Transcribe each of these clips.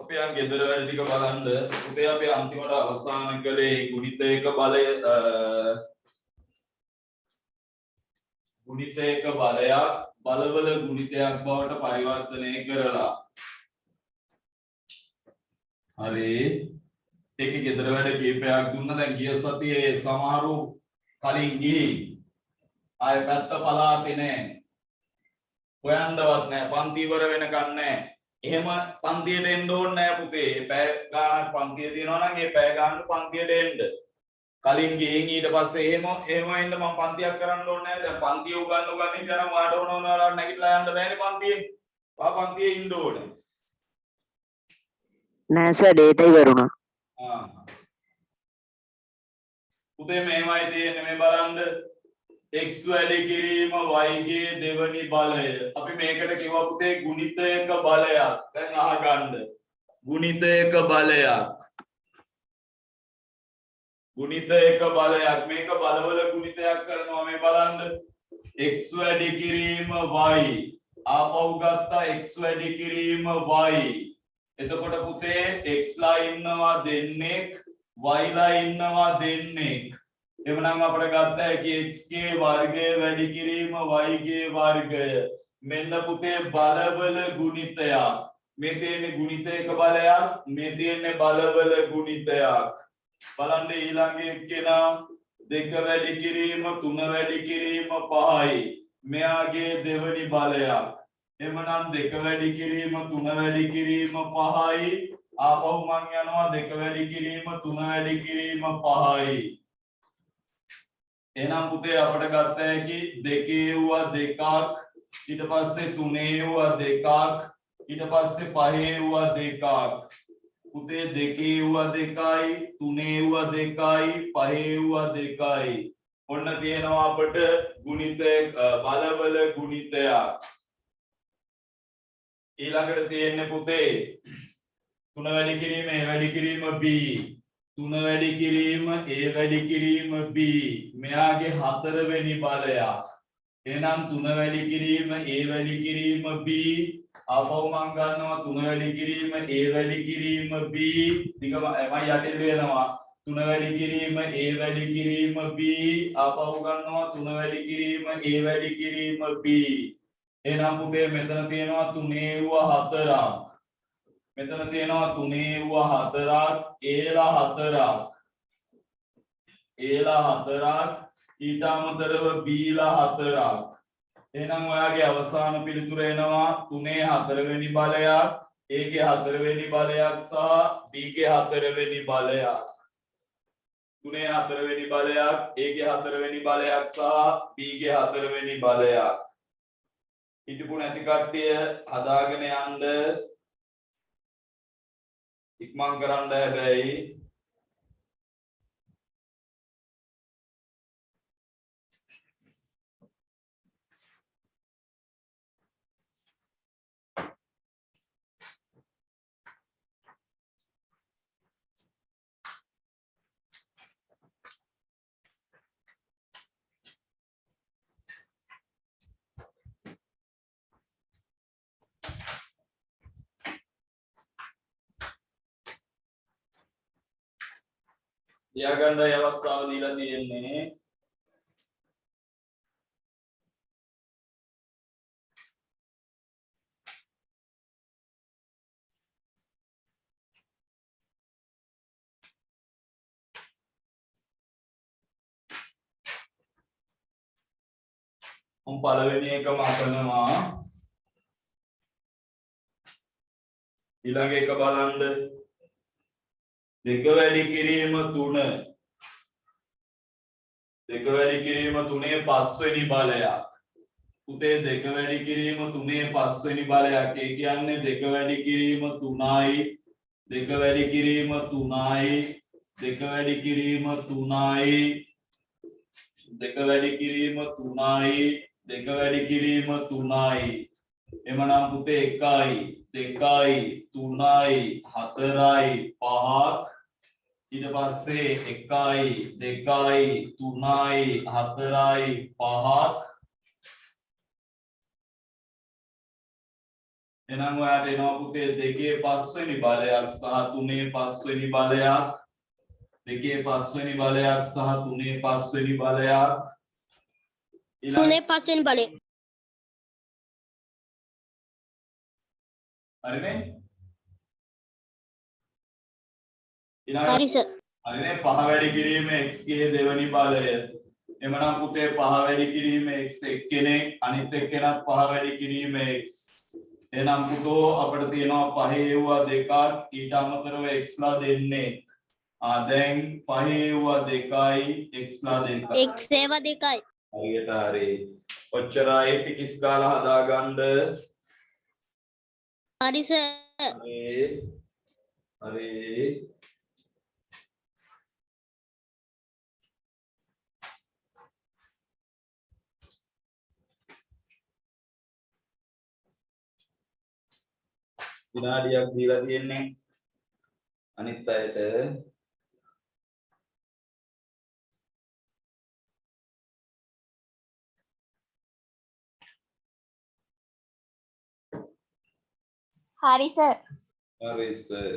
අපි යන් ගෙදර වැඩ ටික බලන්න. පුතේ අපි අන්තිමට අවසාන කළේ ගුණිතයක බලය ගුණිතයක බලයක් බලවල ගුණිතයක් බවට පරිවර්තනය කරලා. හරි. ඒකේ ගෙදර වැඩ කීපයක් දුන්නා. දැන් ගිය සතියේ සමහරු කලින් ගිහි ආය පැත්ත පලාතේ නෑ. හොයන්නවත් නෑ. පන්ති ඉවර වෙනකන් නෑ. එහෙම පන්තියට එන්න ඕනේ නෑ පුතේ. පැය ගානක් පන්තිය තියනවා නම් ඒ පැය ගානක් පන්තියට එන්න. කලින් ගිහින් ඊට පස්සේ එහෙම එන්න මම පන්තියක් කරන්න ඕනේ නෑ. දැන් පන්තිය උගන්වන්න ඉතන වාට ඕනවලා නැගිටලා යන්න බෑනේ පන්තියේ. පන්තියේ ඉන්න ඕනේ. නෑ සර් ඩේටා ඉවරුණා. පුතේ මේවයි තියෙන්නේ මේ බලන්න. x වැඩි කිරීම y ගේ දෙවනි බලය. අපි මේකට කිව්වා පුතේ ගුණිතයක බලයක්. දැන් අහගන්න. ගුණිතයක බලයක්. ගුණිතයක බලයක්. මේක බලවල ගුණිතයක් කරනවා මේ බලන්න. x වැඩි කිරීම y. ආපහු ගත්තා x වැඩි කිරීම y. එතකොට පුතේ x ලා ඉන්නවා දෙන්නෙක් y ලා ඉන්නවා දෙන්නෙක්. එවනම් අපිට ගත්ත හැකි x ගේ වර්ගය වැඩි කිරීම y ගේ වර්ගය. මෙන්න පුතේ බලවල ගුණිතයක්. මේ තියෙන්නේ ගුණිතයක බලයක්, මේ තියෙන්නේ බලවල ගුණිතයක්. බලන්න ඊළඟ එක්කෙනා 2 වැඩි කිරීම 3 වැඩි කිරීම 5යි. මෙයාගේ දෙවනි බලයක්. එමනම් 2 වැඩි කිරීම 3 වැඩි කිරීම 5යි. ආපහු මං යනවා 2 වැඩි කිරීම 3 වැඩි කිරීම 5යි. එහෙනම් පුතේ අපිට ගත්ත හැකි 2 වුණා 2ක්, ඊට පස්සේ 3 වුණා 2ක්, ඊට පස්සේ 5 වුණා 2ක්. පුතේ 2 වුණා 2යි, 3 වුණා 2යි, 5 වුණා 2යි. ඔන්න තියෙනවා අපිට ගුණිතයක බලවල ගුණිතයක්. ඊළඟට තියෙන්නේ පුතේ 3 වැඩි කිරීම a වැඩි කිරීම b. 3 වැඩි කිරීම a වැඩි කිරීම b. මෙයාගේ 4 වෙනි බලයක්. එහෙනම් 3 වැඩි කිරීම a වැඩි කිරීම b. ආපහු මම ගන්නවා 3 වැඩි කිරීම a වැඩි කිරීම b. දිගම මම යටින් ලියනවා 3 වැඩි කිරීම a වැඩි කිරීම b. ආපහු ගන්නවා 3 වැඩි කිරීම a වැඩි කිරීම b. එහෙනම් පුතේ මෙතන තියෙනවා 3 වුව 4ක්. මෙතන තියෙනවා 3 වුව 4ක්, a ලා 4ක්. a ලා 4ක්, ඊට අමතරව b ලා 4ක්. එහෙනම් ඔයාගේ අවසාන පිළිතුර එනවා 3 4 වෙනි බලයක්, a ගේ 4 වෙනි බලයක් සහ b ගේ 4 වෙනි බලයක්. 3 4 වෙනි බලයක්, a ගේ 4 වෙනි බලයක් සහ b ගේ 4 වෙනි බලයක්. හිටපු නැති කට්ටිය හදාගෙන යන්න. ඉක්මන් කරන්න හැබැයි. ලියාගන්න අවස්ථාව දීලා තියෙන්නේ. මම පළවෙනි එකම අපනවා. ඊළඟ එක බලන්න. 2 වැඩි කිරීම 3. 2 වැඩි කිරීම 3 පස්වෙනි බලයක්. පුතේ 2 වැඩි කිරීම 3 පස්වෙනි බලයක්. ඒ කියන්නේ 2 වැඩි කිරීම 3යි. 2 වැඩි කිරීම 3යි. 2 වැඩි කිරීම 3යි. 2 වැඩි කිරීම 3යි. 2 වැඩි කිරීම 3යි. එමනම් පුතේ 1යි 2යි 3යි 4යි 5ක්. ඊට පස්සේ 1යි 2යි 3යි 4යි 5ක්. එහෙනම් ඔයාට එනවා පුතේ 2 5 වෙනි බලයක් සහ 3 5 වෙනි බලයක්. 2 5 වෙනි බලයක් සහ 3 5 වෙනි බලයක්. 3 5 බලය. හරිනේ? හරි සර්. හරිනේ 5 වැඩි කිරීම x ගේ දෙවෙනි බලය. එමනම් පුතේ 5 වැඩි කිරීම x එක්කෙනෙක් අනිත් එක්කෙනත් 5 වැඩි කිරීම x. එහෙනම් පුතෝ අපිට තියෙනවා 5 ඒවා දෙකක් ඊට අමතරව x ලා දෙන්නේ. දැන් 5 ඒවා දෙකයි x ලා දෙකයි. x ඒවා දෙකයි. හරියට හරි. ඔච්චරයි ටිකිස් ගාලා හදාගන්න. හරි සර්. හරි. විනාඩියක් දීලා තියෙන්නේ අනිත් අයට. හරි සර්. හරි සර්.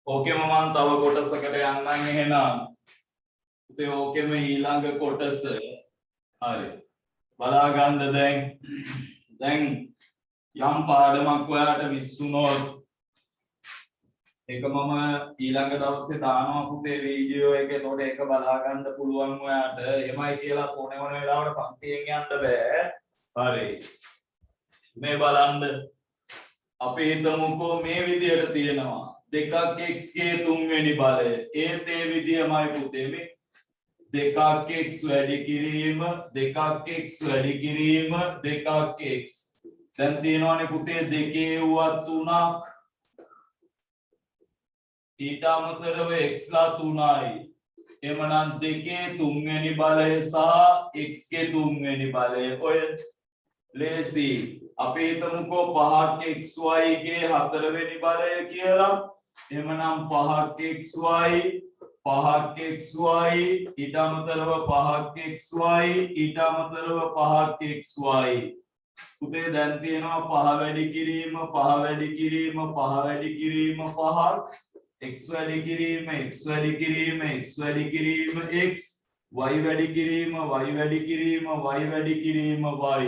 ඕකෙම මම තව කොටසකට යන්නම් එහෙනම්. ඉතින් ඕකෙම ඊළඟ කොටස. හරි. බලා ගන්න දැන් යම් පාඩමක් ඔයාලට මිස් වුණොත් ඒක මම ඊළඟ දවසේ දානවා පුතේ වීඩියෝ එක. ඒතකොට ඒක බලා ගන්න පුළුවන් ඔයාලට. එමයි කියලා ඕනේ ඕන වෙලාවට පන්තියෙන් යන්න බෑ. හරි. මේ බලන්න. අපි හිතමුකෝ මේ විදියට තියෙනවා. 2ක් x ගේ 3 වෙනි බලය. ඒත් ඒ විදියමයි පුතේ මේ 2ක් x වැඩි කිරීම 2ක් x වැඩි කිරීම 2ක් x. දැන් තියෙනවානේ පුතේ 2 වුවත් 3ක් ඊට අමතරව x ලා 3යි. එමනම් 2 3වෙනි බලය සහ x ගේ 3වෙනි බලය ඔය ලේසි. අපි හිතමුකෝ 5ක් xy ගේ 4වෙනි බලය කියලා. එමනම් 5ක් xy 5ක් xy ඊට අමතරව 5ක් xy ඊට අමතරව 5ක් xy. පුතේ දැන් තියෙනවා 5 වැඩි කිරීම 5 වැඩි කිරීම 5 වැඩි කිරීම 5ක් x වැඩි කිරීම x වැඩි කිරීම x වැඩි කිරීම x y වැඩි කිරීම y වැඩි කිරීම y වැඩි කිරීම y.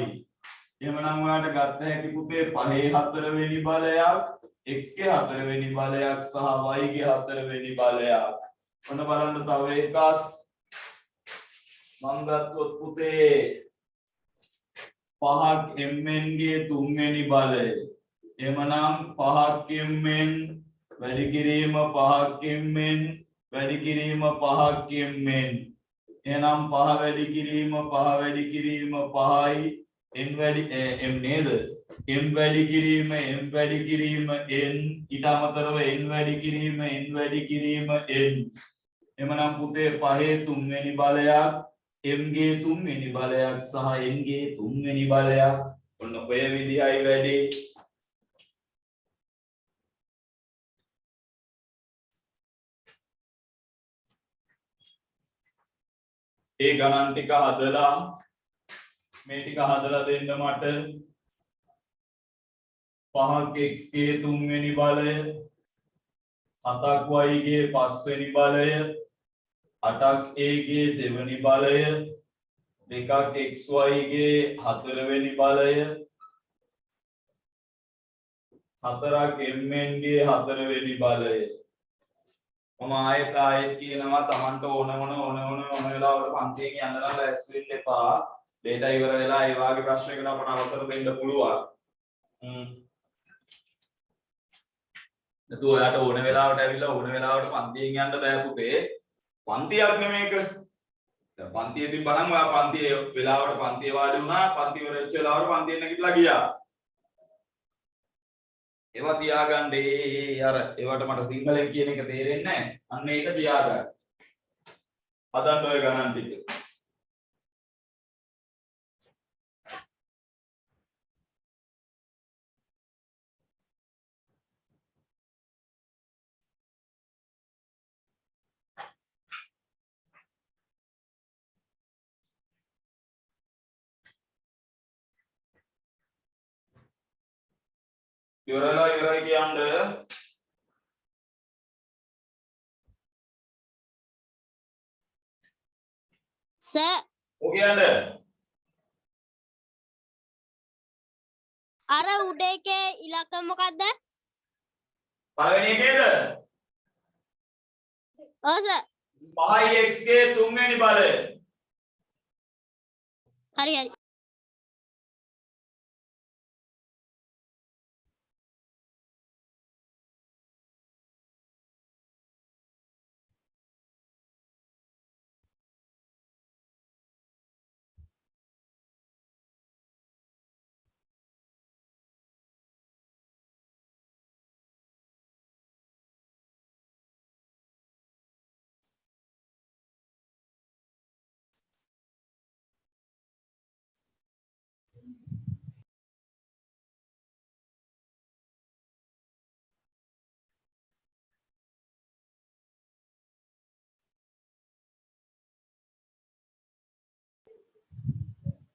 එහෙමනම් ඔයාලට ගත්ත හැකි පුතේ 5 4වෙනි බලයක් x ගේ 4වෙනි බලයක් සහ y ගේ 4වෙනි බලයක්. ඔන්න බලන්න තව එකක් මම ගත්තොත් පුතේ 5ක් mn ගේ 3වෙනි බලය. එමනම් 5ක් mn වැඩි කිරීම 5ක් mn වැඩි කිරීම 5ක් mn. එහෙනම් 5 වැඩි කිරීම 5 වැඩි කිරීම 5යි n වැඩි m නේද? m වැඩි කිරීම m වැඩි කිරීම n ඊට අමතරව n වැඩි කිරීම n වැඩි කිරීම n. එමනම් පුතේ 5 3වෙනි බලයක් m ගේ 3වෙනි බලයක් සහ n ගේ 3වෙනි බලයක්. ඔන්න ඔය විදිහයි වැඩි. ඒ ගණන් ටික හදලා මේ ටික හදලා දෙන්න මට. 5ක් x ගේ 3වෙනි බලය 7ක් y ගේ 5වෙනි බලය 8ක් a ගේ 2වෙනි බලය 2ක් xy ගේ 4වෙනි බලය 4ක් mn ගේ 4වෙනි බලය. මම ආයෙත් කියනවා Tamanට ඕන වෙලාවට පන්තියෙන් යන්න නම් ලෑස්ති වෙන්න එපා. data ඉවර වෙලා ඒ වාගේ ප්‍රශ්නයකට අපට අවසර දෙන්න පුළුවන්. නැතු ඔයාට ඕන වෙලාවට ඇවිල්ලා ඕන වෙලාවට පන්තියෙන් යන්න බෑ පුතේ. පන්තියක් නෙමේක. දැන් පන්තියේ තිබ්බනම් ඔයා පන්තියේ වෙලාවට පන්තියේ වාඩි වුණා. පන්ති ඉවර වෙච්ච වෙලාවට පන්තියෙන් නැගිටලා ගියා. ඒවා තියාගන්නේ අර ඒවට මට සිංහලෙන් කියන එක තේරෙන්නේ නැහැ. අන්න ඒක තියාගන්න. හදන්න ඔය ගණන් ටික. ඉවරයි කියන්න. Sir, ඔය කියන්න. අර උඩ එකේ ඉලක්කම මොකද්ද? පළවෙනි එකේද? ඔව් sir. 5යි x ගේ තුන්වෙනි බලය. හරි හරි.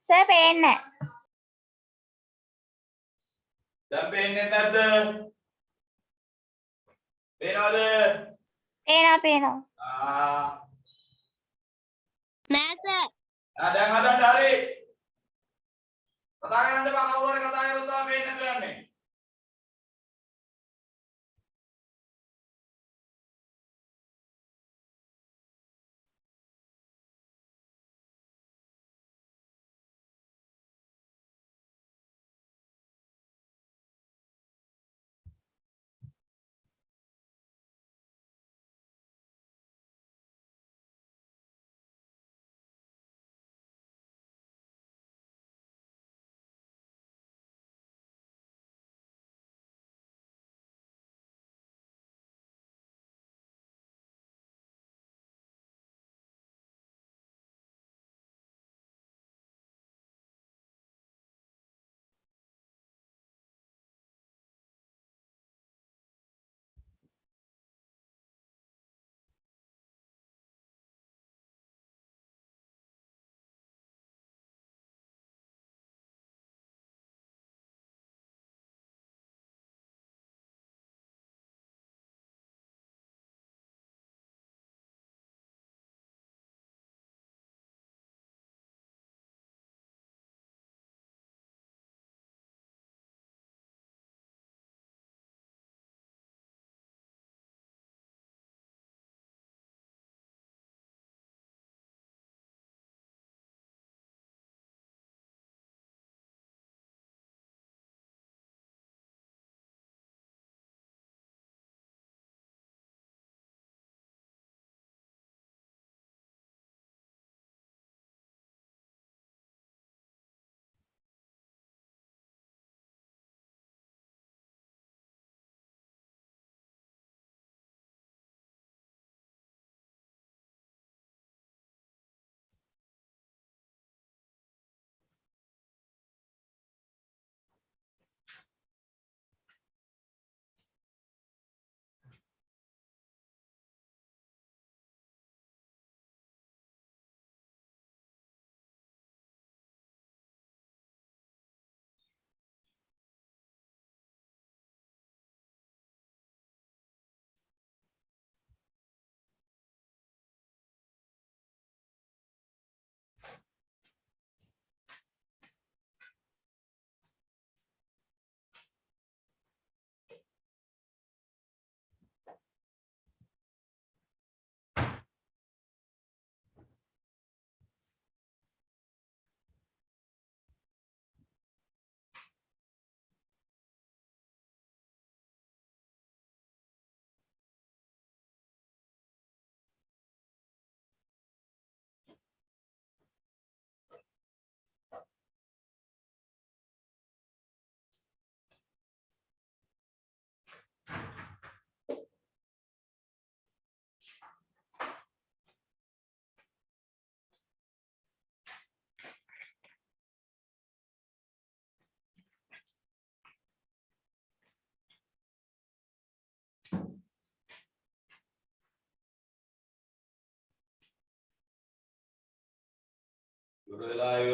සර් පේන්නේ දැන් පේන්නේ නැද්ද? පේනවද? පේනවා නෑ sir. දැන් හදන්න හරි. කතා කරන්න බෑ කවුරු හරි කතා කරොත් තමයි පේන්නේ නැතුව යන්නේ.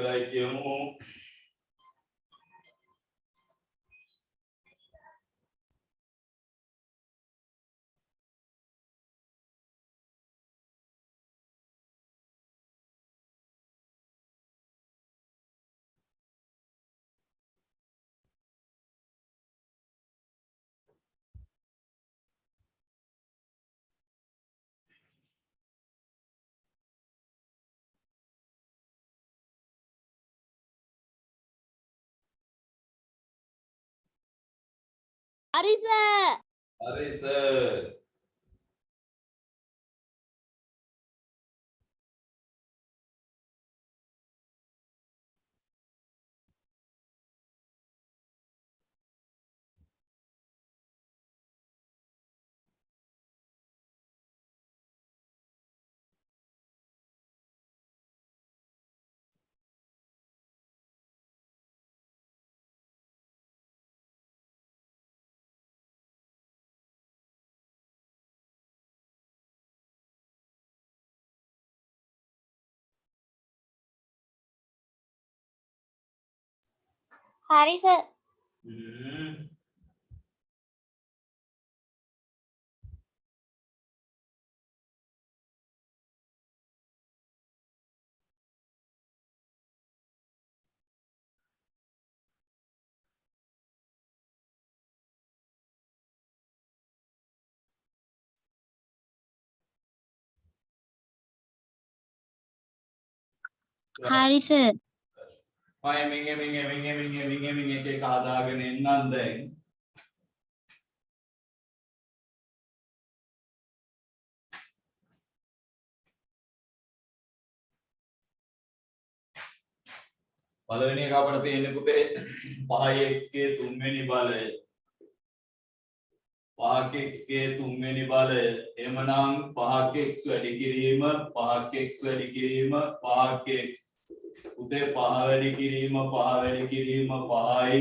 ඉවරයි කියමු. හරි සර්. හරි සර්. හරි සර්. හ්ම්. හරි සර්. මම එමින් එක එක හදාගෙන එන්නම් දැන්. පළවෙනි එක අපිට තියෙන්නේ පුතේ 5x ගේ තුන්වෙනි බලය. 5ක x ගේ තුන්වෙනි බලය. එමනම් 5ක x වැඩි කිරීම 5ක x වැඩි කිරීම 5ක x. පුතේ 5 වැඩි කිරීම 5 වැඩි කිරීම 5යි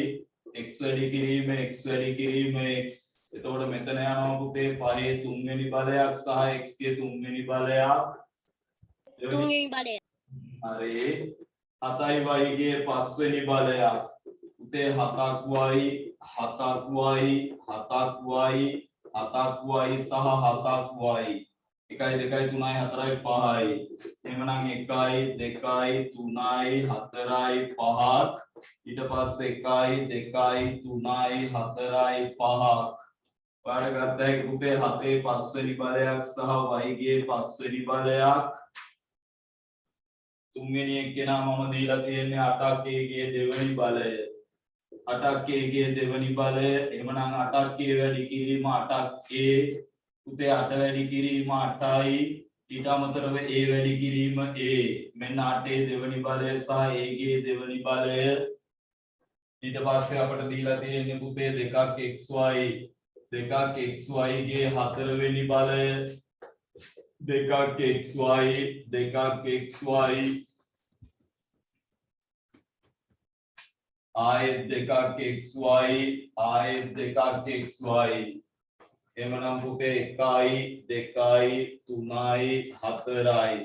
x වැඩි කිරීම x වැඩි කිරීම x. එතකොට මෙතන යනවා පුතේ 5ේ තුන්වෙනි බලයක් සහ x ගේ තුන්වෙනි බලයක්. තුන්වෙනි බලය. හරි. 7යි y ගේ පස්වෙනි බලයක්. පුතේ 7ක් y 7ක් y 7ක් y 7ක් y සහ 7ක් y. 1යි 2යි 3යි 4යි 5යි. එhmenan 1යි 2යි 3යි 4යි 5ක්. ඊට පස්සේ 1යි 2යි 3යි 4යි 5ක්. ඔයාලා ගත්ත එක පුතේ 7ේ පස්වෙනි බලයක් සහ y ගේ පස්වෙනි බලයක්. තුන්වෙනි එක්කෙනා මම දීලා තියෙන්නේ 8ක් a ගේ දෙවෙනි බලය. 8ක් a ගේ දෙවෙනි බලය. එහෙමනම් 8ක් a වැඩි කිරීම 8ක් a. පුතේ 8 වැඩි කිරීම 8යි. ඊට අමතරව a වැඩි කිරීම a. මෙන්න 8ේ දෙවෙනි බලය සහ a ගේ දෙවෙනි බලය. ඊට පස්සේ අපිට දීලා තියෙන්නේ පුතේ 2ක් xy. 2ක් xy ගේ හතරවෙනි බලය. 2ක් xy 2ක් xy ආයෙත් 2ක් xy ආයෙත් 2ක් xy. එමනම් පුතේ 1යි 2යි 3යි 4යි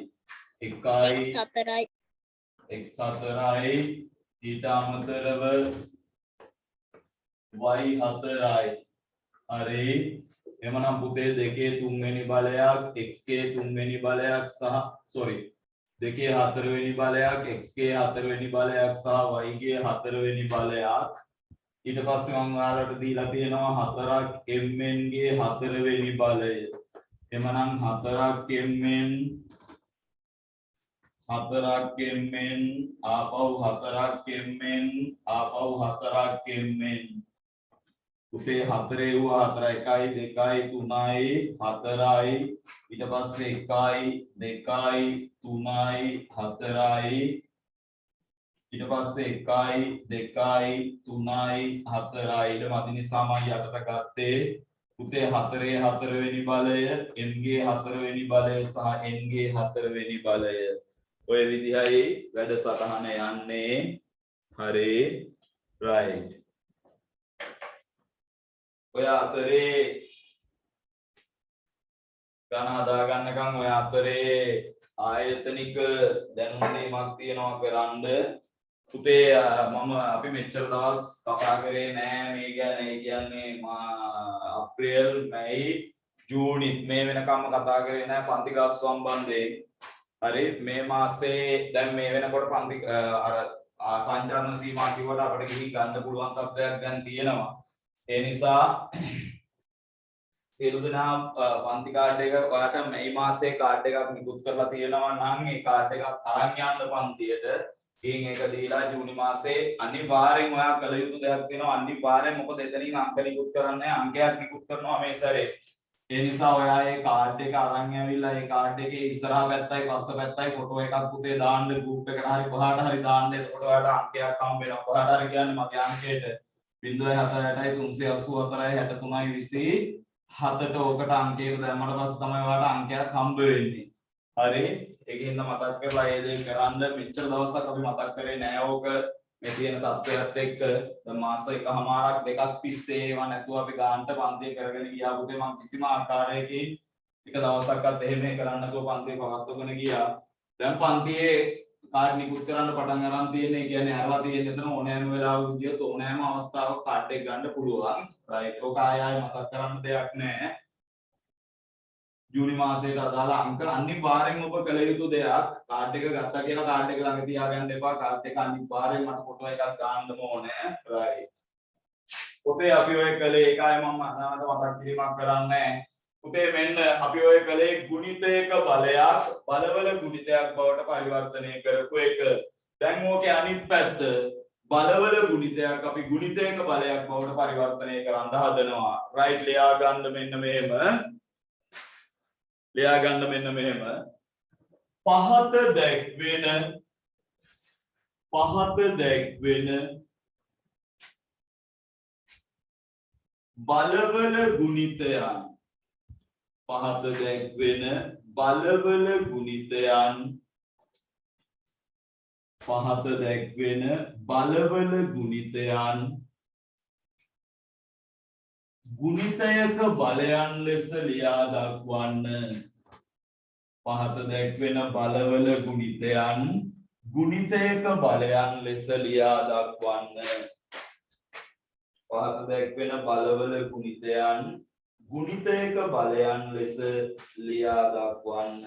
1යි x4යි x4යි ඊට අමතරව y4යි. හරි. එමනම් පුතේ 2ේ තුන්වෙනි බලයක් x ගේ තුන්වෙනි බලයක් සහ sorry 2ේ හතරවෙනි බලයක් x ගේ හතරවෙනි බලයක් සහ y ගේ හතරවෙනි බලයක්. ඊට පස්සේ මම ඔයාලට දීලා තියෙනවා 4ක් mn ගේ හතරවෙනි බලය. එමනම් 4ක් mn ආපහු 4ක් mn ආපහු 4ක් mn. පුතේ 4 වුණා 4යි 1යි 2යි 3යි 4යි ඊට පස්සේ 1යි 2යි 3යි 4යි ඊට පස්සේ 1යි 2යි 3යි 4යි. ඊට මදි නිසා මම යටට ගත්තේ පුතේ 4ේ හතරවෙනි බලය m ගේ හතරවෙනි බලය සහ n ගේ හතරවෙනි බලය. ඔය විදිහයි වැඩසටහන යන්නේ. හරි right. ඔය අතරේ ගණ හදා ගන්නකම් ඔය අතරේ ආයතනික දැනුම් දීමක් තියෙනවා කරන්න. පුතේ මම අපි මෙච්චර දවස් කතා කරේ නෑ මේ ගැන. ඒ කියන්නේ අප්‍රේල් මැයි ජූනි මේ වෙනකම්ම කතා කරේ නෑ පන්ති ක්ලාස් සම්බන්ධයෙන්. හරි. මේ මාසේ දැන් මේ වෙනකොට පන්ති අර සංචාරන සීමා කිව්වට අපිට ගිහින් ගන්න පුළුවන් තත්ත්වයක් දැන් තියෙනවා. ඒ නිසා සියලු දෙනා පන්ති කාඩ් එක ඔයාට මේ මාසේ කාඩ් එකක් නිකුත් කරලා තියෙනවා නම් ඒ කාඩ් එකක් අරන් යන්න පන්තියට. ගෙන් එක දීලා ජූනි මාසේ අනිවාර්යෙන් ඔයා කළ යුතු දෙයක් තියෙනවා අනිවාර්යෙන් මොකද එතනින් අංක නිකුත් කරන්නේ අංකයක් නිකුත් කරනවා මේ සැරේ ඒ නිසා ඔයා ඒ කාඩ් එක අරන් ඇවිල්ලා ඒ කාඩ් එකේ ඉස්සරහා පැත්තයි පස්ස පැත්තයි ෆොටෝ එකක් පුතේ දාන්න ගෲප් එකට හරි කොහාට හරි දාන්න එතකොට ඔයාලට අංකයක් හම්බ වෙනවා කොහාට හරි කියන්නේ මගේ අංකයට 0.48 384 63 27ට ඕකට අංකයක දැම්මට පස්සේ තමයි ඔයාලට අංකයක් හම්බ වෙන්නේ හරි ඒකින්ද මතක් කරලා ඒ දේ කරන්න මෙච්චර දවසක් අපි මතක් කරේ නෑ ඕක මේ තියෙන තත්ත්වයත් එක්ක දැන් මාස එකමාරක් දෙකක් තිස්සේ ඒවා නැතුව අපි ගාන්ට පන්තිය කරගෙන ගියා පුතේ මම කිසිම ආකාරයකින් එක දවසක්වත් එහෙම කරන්න නැතුව පන්තිය පවත්වගෙන ගියා දැන් පන්තියේ කාඩ් නිකුත් කරන්න පටන් ගන්න තියෙන්නේ කියන්නේ අරලා තියෙන එතන ඕනෑම වෙලාවක ගියොත් ඕනෑම අවස්ථාවක කාඩ් එක ගන්න පුළුවන් රයිට් ඔක ආයෙ මතක් කරන්න දෙයක් නෑ ජූනි මාසයට අදාළ අංක අනිවාර්යෙන් ඔබ කළ යුතු දෙයක් කාඩ් එක ගත්තා කියලා කාඩ් එක ළඟ තියාගන්න එපා කාඩ් එක අනිවාර්යෙන් මට ෆොටෝ එකක් ගන්නම ඕනේ රයිට් පුතේ අපි ඔය කළේ ඒකයි මම අනාමත මතක් කිරීමක් කරන්නේ පුතේ මෙන්න අපි ඔය කළේ ගුණිතයක බලයක් බලවල ගුණිතයක් බවට පරිවර්තනය කරපු එක දැන් ඕකේ අනිත් පැත්ත බලවල ගුණිතයක් අපි ගුණිතයක බලයක් බවට පරිවර්තනය කරන්න හදනවා රයිට් ලියා ගන්න මෙන්න මෙහෙම ලියා ගන්න මෙන්න මෙහෙම පහත දැක්වෙන බලවල ගුණිතයන් පහත දැක්වෙන බලවල ගුණිතයන් පහත දැක්වෙන බලවල ගුණිතයන් ගුණිතයක බලයන් ලෙස ලියා දක්වන්න පහත දැක්වෙන බලවල ගුණිතයන් ගුණිතයක බලයන් ලෙස ලියා දක්වන්න පහත දැක්වෙන බලවල ගුණිතයන් ගුණිතයක බලයන් ලෙස ලියා දක්වන්න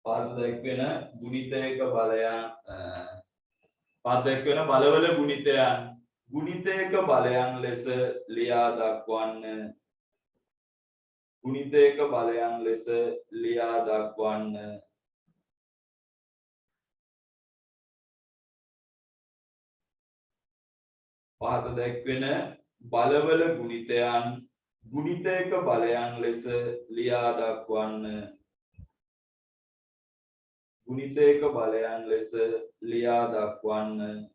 පහත දැක්වෙන ගුණිතයක බලයන් පහත දැක්වෙන බලවල ගුණිතයන් ගුණිතයක බලයන් ලෙස ලියා දක්වන්න ගුණිතයක බලයන් ලෙස ලියා දක්වන්න පහත දැක්වෙන බලවල ගුණිතයන් ගුණිතයක බලයන් ලෙස ලියා දක්වන්න ගුණිතයක බලයන් ලෙස ලියා දක්වන්න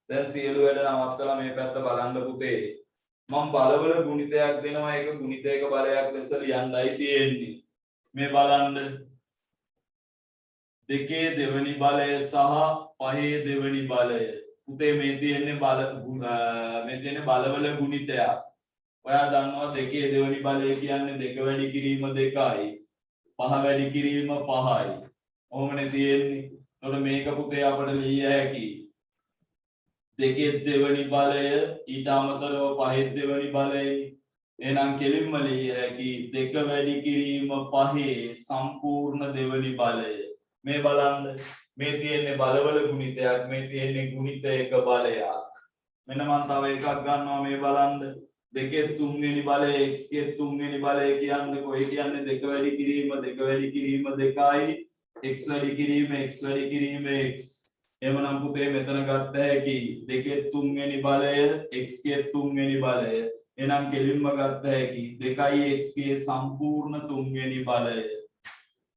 දැන් සියලු වැඩ නවත්තලා මේ පැත්ත බලන්න පුතේ මම බලවල ගුණිතයක් දෙනවා ඒක ගුණිතයක බලයක් ලෙස ලියන්නයි තියෙන්නේ මේ බලන්න දෙකේ දෙවෙනි බලය සහ පහේ දෙවෙනි බලය පුතේ මේ තියෙන්නේ බලවල ගුණිතයක් ඔයා දන්නවා දෙකේ දෙවෙනි බලය කියන්නේ දෙක වැඩි කිරීම 2යි පහ වැඩි කිරීම 5යි ඔහොමනේ තියෙන්නේ එතකොට මේක පුතේ අපිට ලිය හැකියි දෙකේ දෙවෙනි බලය ඊට අමතරව පහේ දෙවෙනි බලය එහෙනම් කෙලින්ම ලිය හැකි දෙක වැඩි කිරීම පහේ සම්පූර්ණ දෙවෙනි බලය මේ බලන්න මේ තියෙන්නේ බලවල ගුණිතයක් මේ තියෙන්නේ ගුණිතයක බලයක් මෙන්න මම තව එකක් ගන්නවා මේ බලන්න දෙකේ තුන්වෙනි බලය x ගේ තුන්වෙනි බලය කියන්නේ කොයි කියන්නේ දෙක වැඩි කිරීම 2යි x වැඩි කිරීම x වැඩි කිරීම x එමනම් පුතේ මෙතන ගත්ත හැකි දෙකේ තුන්වෙනි බලය x ගේ තුන්වෙනි බලය එහෙනම් කෙලින්ම ගත්ත හැකි 2x ගේ සම්පූර්ණ තුන්වෙනි බලය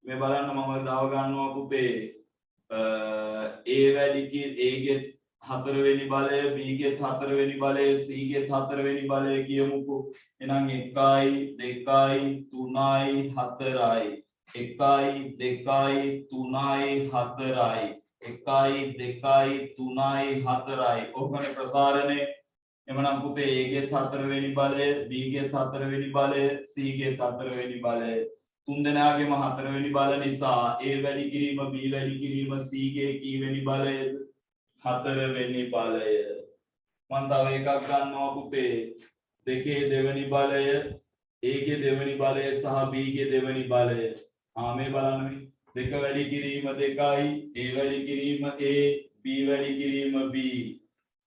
මේ බලන්න මම දව ගන්නවා පුතේ a වැඩි කි a ගේ හතරවෙනි බලය b ගේ හතරවෙනි බලය c ගේ හතරවෙනි බලය කියමුකෝ එහෙනම් 1යි 2යි 3යි 4යි 1යි 2යි 3යි 4යි 1යි 2යි 3යි 4යි ඔහොමනේ ප්‍රසාරණය එමනම් පුතේ a ගේ හතරවෙනි බලය b ගේ හතරවෙනි බලය c ගේ හතරවෙනි බලය තුන් දෙනාගේම හතරවෙනි බල නිසා a වැඩි කිරීම b වැඩි කිරීම c ගේ කීවෙනි බලයද හතරවෙනි බලය මම තව එකක් ගන්නවා පුතේ දෙකේ දෙවෙනි බලය a ගේ දෙවෙනි බලය සහ b ගේ දෙවෙනි බලය මේ බලන්න මේ දෙක වැඩි කිරීම 2යි a වැඩි කිරීම a b වැඩි කිරීම b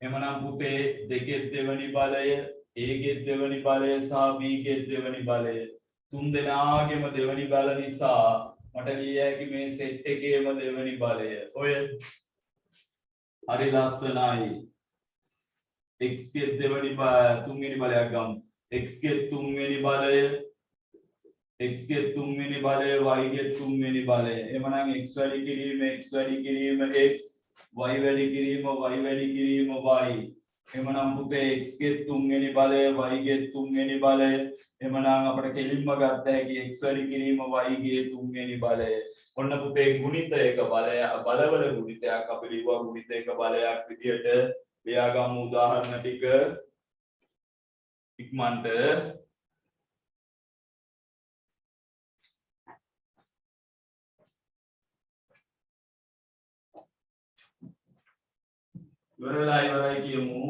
එමනම් පුතේ දෙකේ දෙවෙනි බලය a ගේ දෙවෙනි බලය සහ b ගේ දෙවෙනි බලය තුන් දෙනාගේම දෙවනි බල නිසා මට ලිය හැකි මේ සෙට් එකේම දෙවනි බලය. ඔය හරි ලස්සනයි. x ගේ තුන්වෙනි බලයක් ගමු. x ගේ තුන්වෙනි බලය, x ගේ තුන්වෙනි බලය, y ගේ තුන්වෙනි බලය. එhmenan x වැඩි කිරීම x, y වැඩි කිරීම y. එhmenan පුතේ x ගේ තුන්වෙනි බලය, y ගේ තුන්වෙනි බලය. එhmenan අපිට කෙලින්ම ගත්ත හැකි x වැඩි කිරීම y ගේ තුන්වෙනි බලය. ඔන්න පුතේ ගුණිතයක බලය, බලවල ගුණිතයක් අපි ලිව්වා ගුණිතයක බලයක් විදියට. ලියාගමු උදාහරණ ටික ඉක්මනට. ඉවරයි කියමු.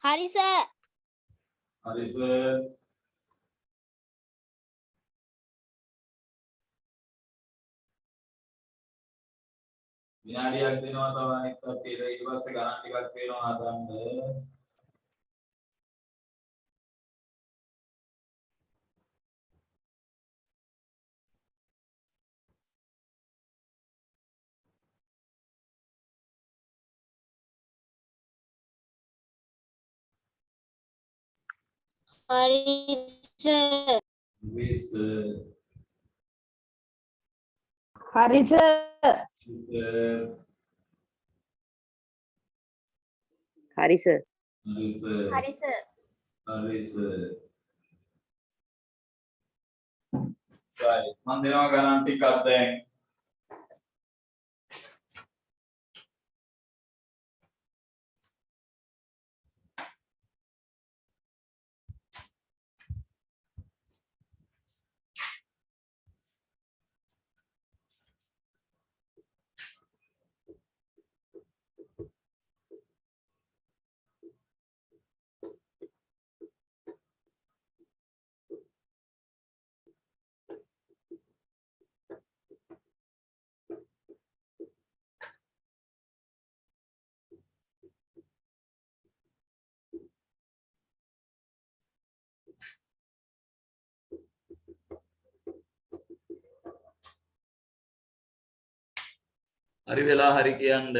හරි සර්. හරි සර්. විනාඩියක් දෙනවා තමයි එක්කත් ඊට පස්සේ ගණන් ටිකක් වෙනවා හදන්න. හරි සර්. විස හරි සර්. හරි සර්. හරි සර්. right මම දෙනවා ගණන් ටිකක් දැන්. හරි වෙලා හරි කියන්න.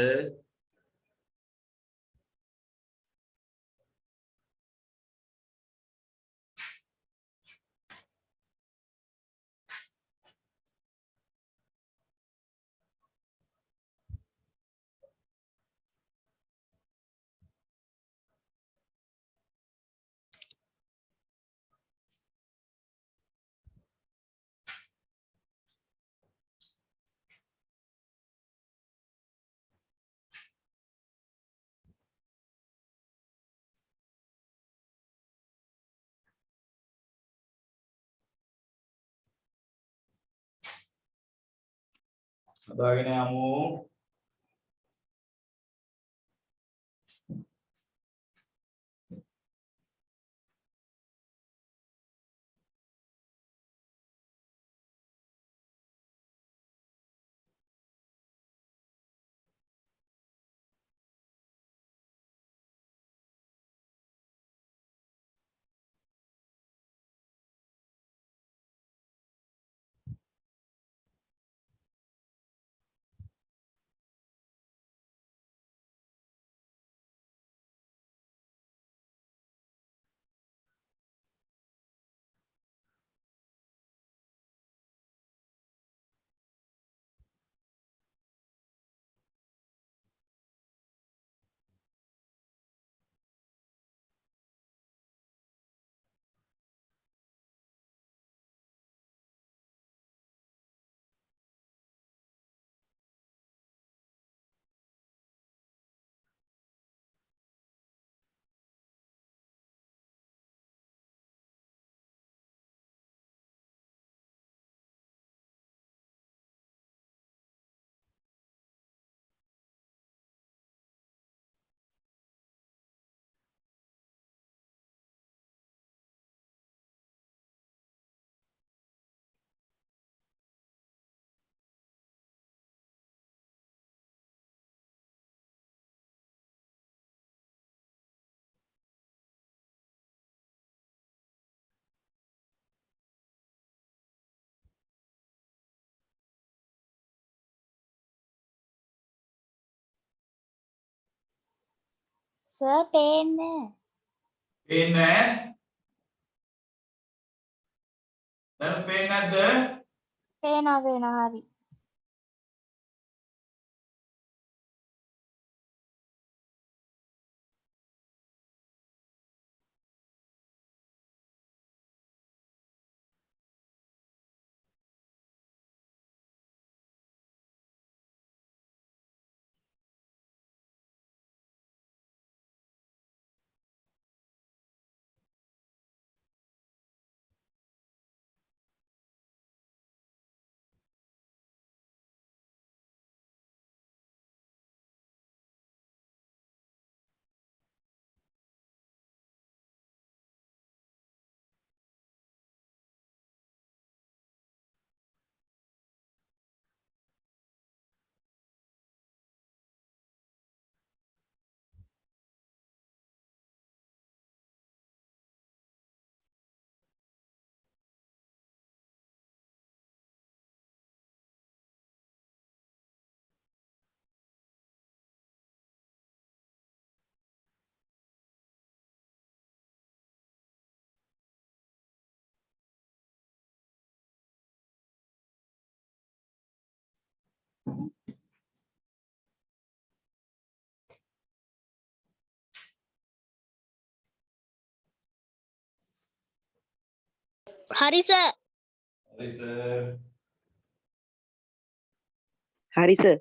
හදාගෙන යමු. සර් පේන්නේ පේන්නේ නැහැ. දැන් පේන්නේ නැද්ද? පේනවා හරි හරි සර් හරි සර්. හරි සර්.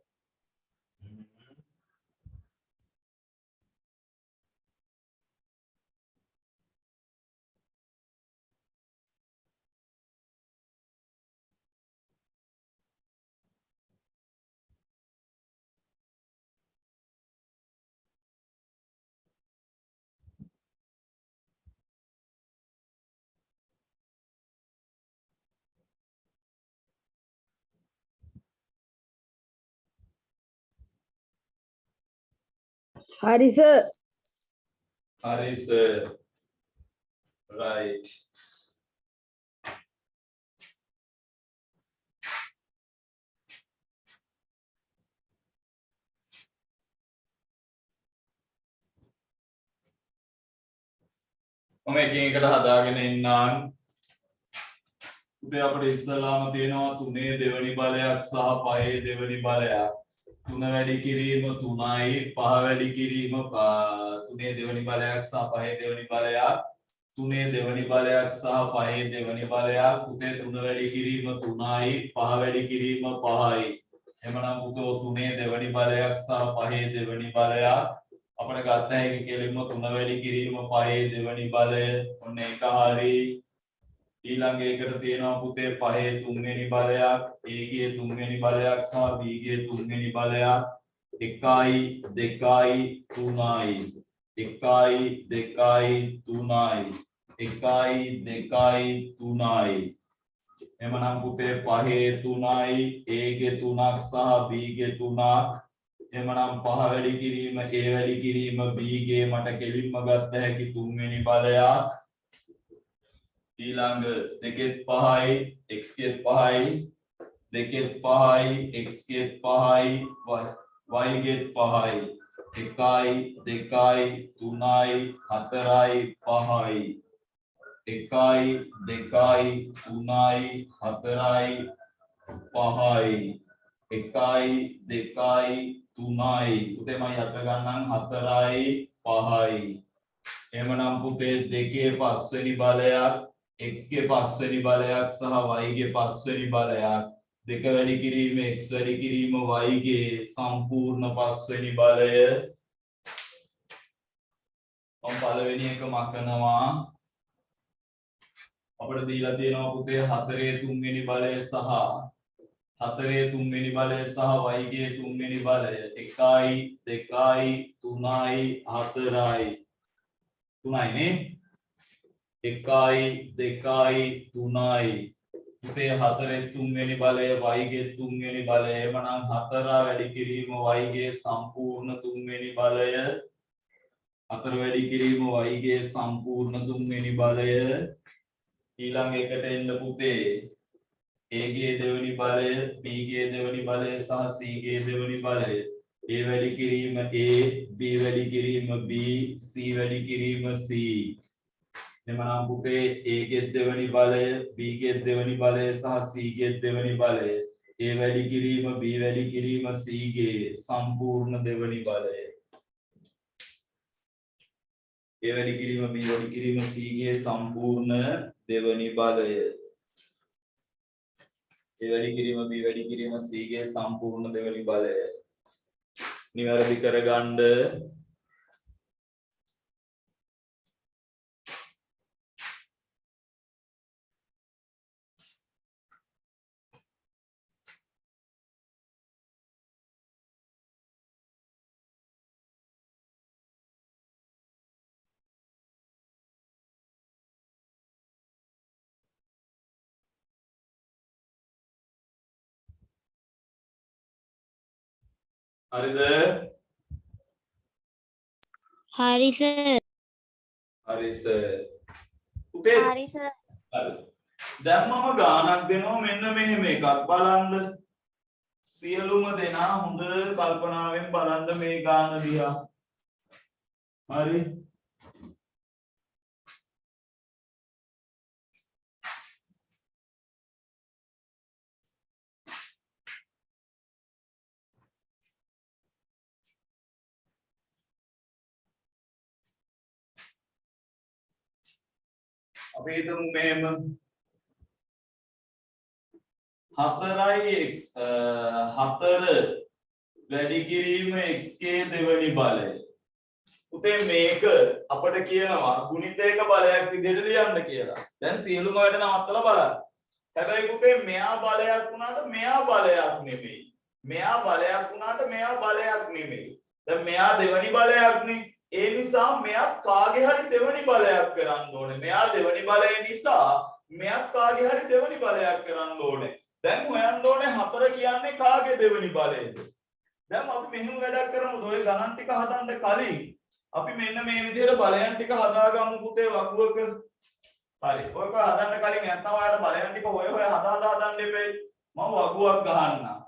හරි සර්. හරි සර්. right. මම එකින් එකට හදාගෙන ඉන්නම්. උදේ අපිට ඉස්සලාම තියෙනවා 3 දෙවෙනි බලයක් සහ 5 දෙවෙනි බලයක්. 3 වැඩි කිරීම 3යි 5 වැඩි කිරීම 3 දෙවෙනි බලයක් සහ 5 දෙවෙනි බලයක්. 3 දෙවෙනි බලයක් සහ 5 දෙවෙනි බලයක්. උදේ 3 වැඩි කිරීම 3යි 5 වැඩි කිරීම 5යි. එමනම් උදේ 3 දෙවෙනි බලයක් සහ 5 දෙවෙනි බලයක්. අපිට ගත්ත හැකි කෙලින්ම 3 වැඩි කිරීම 5 දෙවෙනි බලය. ඔන්න ඒක හරි. ඊළඟ එකට තියෙනවා පුතේ 5 තුන්වෙනි බලයක්, A ගේ තුන්වෙනි බලයක් සහ B ගේ තුන්වෙනි බලයක්. 1යි 2යි 3යි 1යි 2යි 3යි 1යි 2යි 3යි. එමනම් පුතේ 5 3යි, A ගේ 3ක් සහ B ගේ 3ක්. එමනම් 5 වැඩි කිරීම A වැඩි කිරීම B ගේ මට කෙලින්ම ගත්ත හැකි තුන්වෙනි බලයක්. ඊළඟ 2 5යි x ගේ 5යි 2 5යි x ගේ 5යි y ගේ 5යි 1යි 2යි 3යි 4යි 5යි 1යි 2යි 3යි 4යි 5යි 1යි 2යි 3යි. පුතේ මම යට ගන්නම් 4යි 5යි. එමනම් පුතේ 2 පස්වෙනි බලයක්, x ගේ පස්වෙනි බලයක් සහ y ගේ පස්වෙනි බලයක්. 2 වැඩි කිරීම x වැඩි කිරීම y ගේ සම්පූර්ණ පස්වෙනි බලය. මම පළවෙනි එක මකනවා. අපිට දීලා තියෙනවා පුතේ 4 තුන්වෙනි බලය සහ 4 තුන්වෙනි බලය සහ y ගේ තුන්වෙනි බලය. 1යි 2යි 3යි 4යි 3යි නේ. 1යි 2යි 3යි. පුතේ 4 තුන්වෙනි බලය y ගේ තුන්වෙනි බලය. එමනම් 4 වැඩි කිරීම y ගේ සම්පූර්ණ තුන්වෙනි බලය. 4 වැඩි කිරීම y ගේ සම්පූර්ණ තුන්වෙනි බලය. ඊළඟ එකට එන්න පුතේ A ගේ දෙවෙනි බලය, B ගේ දෙවෙනි බලය සහ C ගේ දෙවෙනි බලය. A වැඩි කිරීම A, B වැඩි කිරීම B, C වැඩි කිරීම C. එමනම් පුතේ A ගේ දෙවෙනි බලය, B ගේ දෙවෙනි බලය සහ C ගේ දෙවෙනි බලය. A වැඩි කිරීම B වැඩි කිරීම C ගේ සම්පූර්ණ දෙවෙනි බලය. A වැඩි කිරීම B වැඩි කිරීම C ගේ සම්පූර්ණ දෙවෙනි බලය. A වැඩි කිරීම B වැඩි කිරීම C ගේ සම්පූර්ණ දෙවෙනි බලය. නිවැරදි කරගන්න. හරිද? හරි සර්. හරි සර්. පුතේ හරි සර්. හරි. දැන් මම ගානක් දෙනවා මෙන්න මෙහෙම එකක් බලන්න. සියලුම දෙනා හොඳ කල්පනාවෙන් බලන්න මේ ගාන දිහා. හරි. අපි හිතමු මෙහෙම 4x 4 වැඩි කිරීම x ගේ දෙවෙනි බලය. පුතේ මේක අපිට කියනවා ගුණිතයක බලයක් විදිහට ලියන්න කියලා. දැන් සියලුම වැඩ නවත්තලා බලන්න. හැබැයි පුතේ මෙයා බලයක් වුණාට මෙයා බලයක් නෙමෙයි. මෙයා බලයක් වුණාට මෙයා බලයක් නෙමෙයි. දැන් මෙයා දෙවෙනි බලයක් නේ. ඒ නිසා මෙයා කාගේ හරි දෙවෙනි බලයක් කරන්න ඕනේ. මෙයා දෙවෙනි බලය නිසා මෙයා කාගේ හරි දෙවෙනි බලයක් කරන්න ඕනේ. දැන් හොයන්න ඕනේ 4 කියන්නේ කාගේ දෙවෙනි බලයද? දැන් අපි මෙහෙම වැඩක් කරමු. ඔය ගණන් ටික හදන්න කලින් අපි මෙන්න මේ විදිහට බලයන් ටික හදාගමු පුතේ වකුවක. හරි. ඔයක හදන්න කලින් නැත්නම් ඔයාලට බලයන් ටික හොය හොය හදා හදන්න එපේ. මම වකුවක් ගහන්නම්.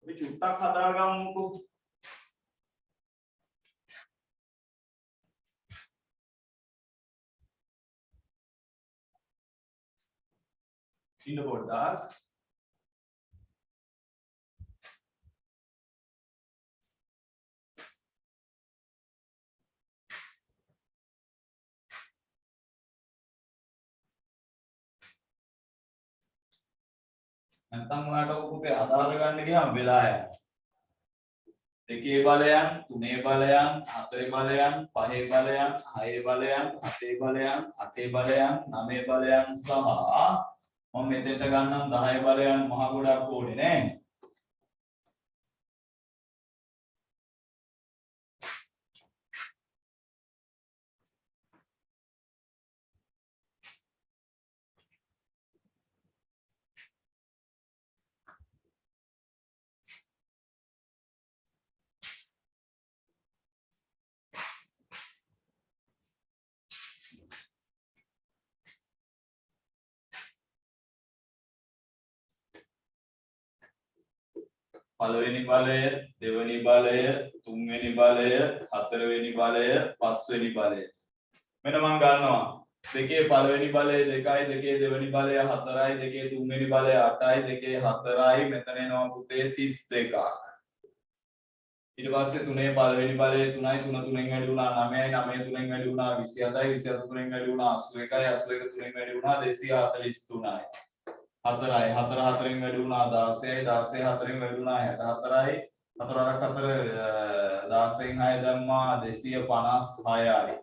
අපි චුට්ටක් හදාගමුකෝ. ඉන්න පොඩ්ඩක්. නැත්නම් ඔයාලට පුතේ අදාළ ගන්න ගියාම වෙලා යනවා. දෙකේ බලයන්, තුනේ බලයන්, හතරේ බලයන්, පහේ බලයන්, හයේ බලයන්, හතේ බලයන්, අටේ බලයන්, නවයේ බලයන් සහ මම මෙතෙන්ට ගන්නම් 10 බලයන් මහ ගොඩක් ඕනේ නේ. පළවෙනි බලය, දෙවෙනි බලය, තුන්වෙනි බලය, හතරවෙනි බලය, පස්වෙනි බලය. මෙන්න මම ගන්නවා. දෙකේ පළවෙනි බලය 2යි, දෙකේ දෙවෙනි බලය 4යි, දෙකේ තුන්වෙනි බලය 8යි, දෙකේ 4යි, මෙතන එනවා පුතේ 32ක්. ඊට පස්සේ තුනේ පළවෙනි බලය 3යි, 3 3ෙන් වැඩි වුණා 9යි, 9 3ෙන් වැඩි වුණා 27යි, 27 3ෙන් වැඩි වුණා 81යි, 81 3ෙන් වැඩි වුණා 243යි. 4යි 4 4ෙන් වැඩි වුණා 16යි 16 4ෙන් වැඩි වුණා 64යි 4 4 16න් 6 දැම්මා 256යි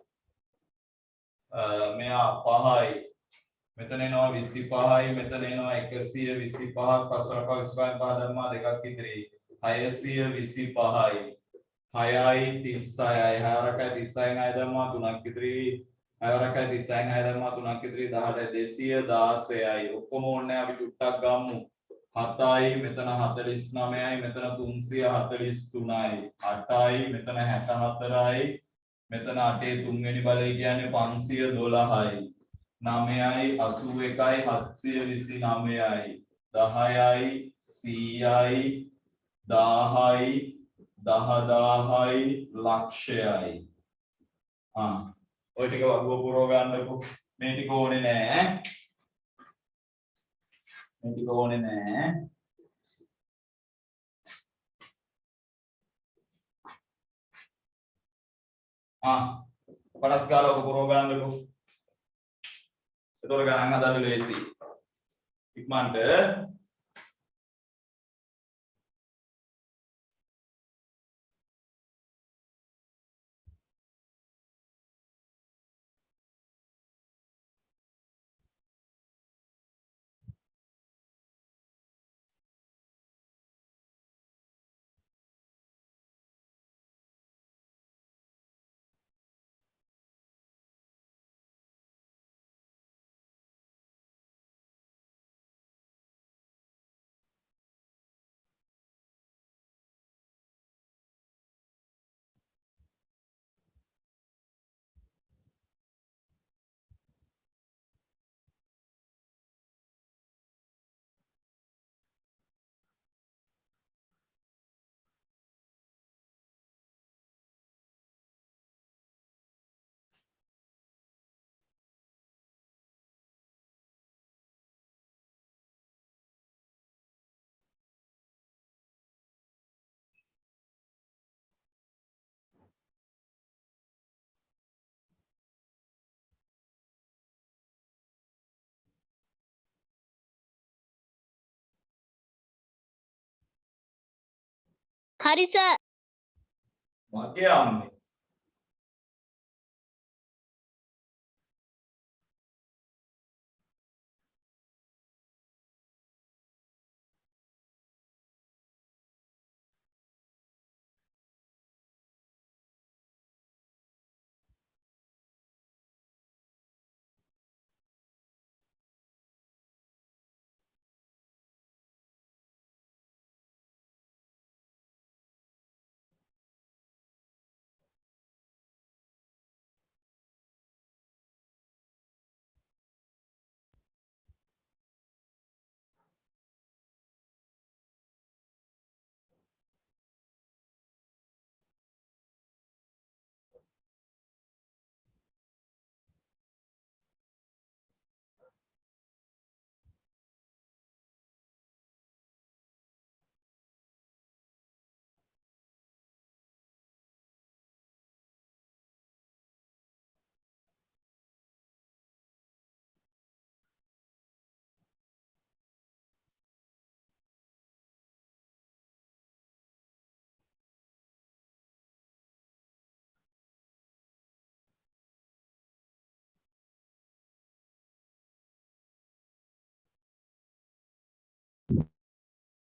මෙයා 5යි මෙතන එනවා 25යි මෙතන එනවා 125ක් 5 5 දැම්මා දෙකක් ඉතිරි 625යි 6යි 36යි 6 36න් 6 දැම්මා 3ක් ඉතිරි අයවරකයි 36න් 6 දැම්මා 3ක් ඉතිරි 18 216යි ඔක්කොම ඕනේ අපි චුට්ටක් ගමු 7යි මෙතන 49යි මෙතන 343යි 8යි මෙතන 64යි මෙතන 8ේ තුන්වෙනි බලය කියන්නේ 512යි 9යි 81යි 729යි 10යි 100යි 1000යි 10000යි ලක්ෂයයි. ඔය ටික වගුව පුරව ගන්නකො. මේ ටික ඕනේ නෑ. මේ ටික ඕනේ නෑ. පඩස් ගාලා ඔක පුරව ගන්නකො. ඒතොර ගණන් හදන්න ලේසි. ඉක්මනට හරි සර්. මගේ අම්මේ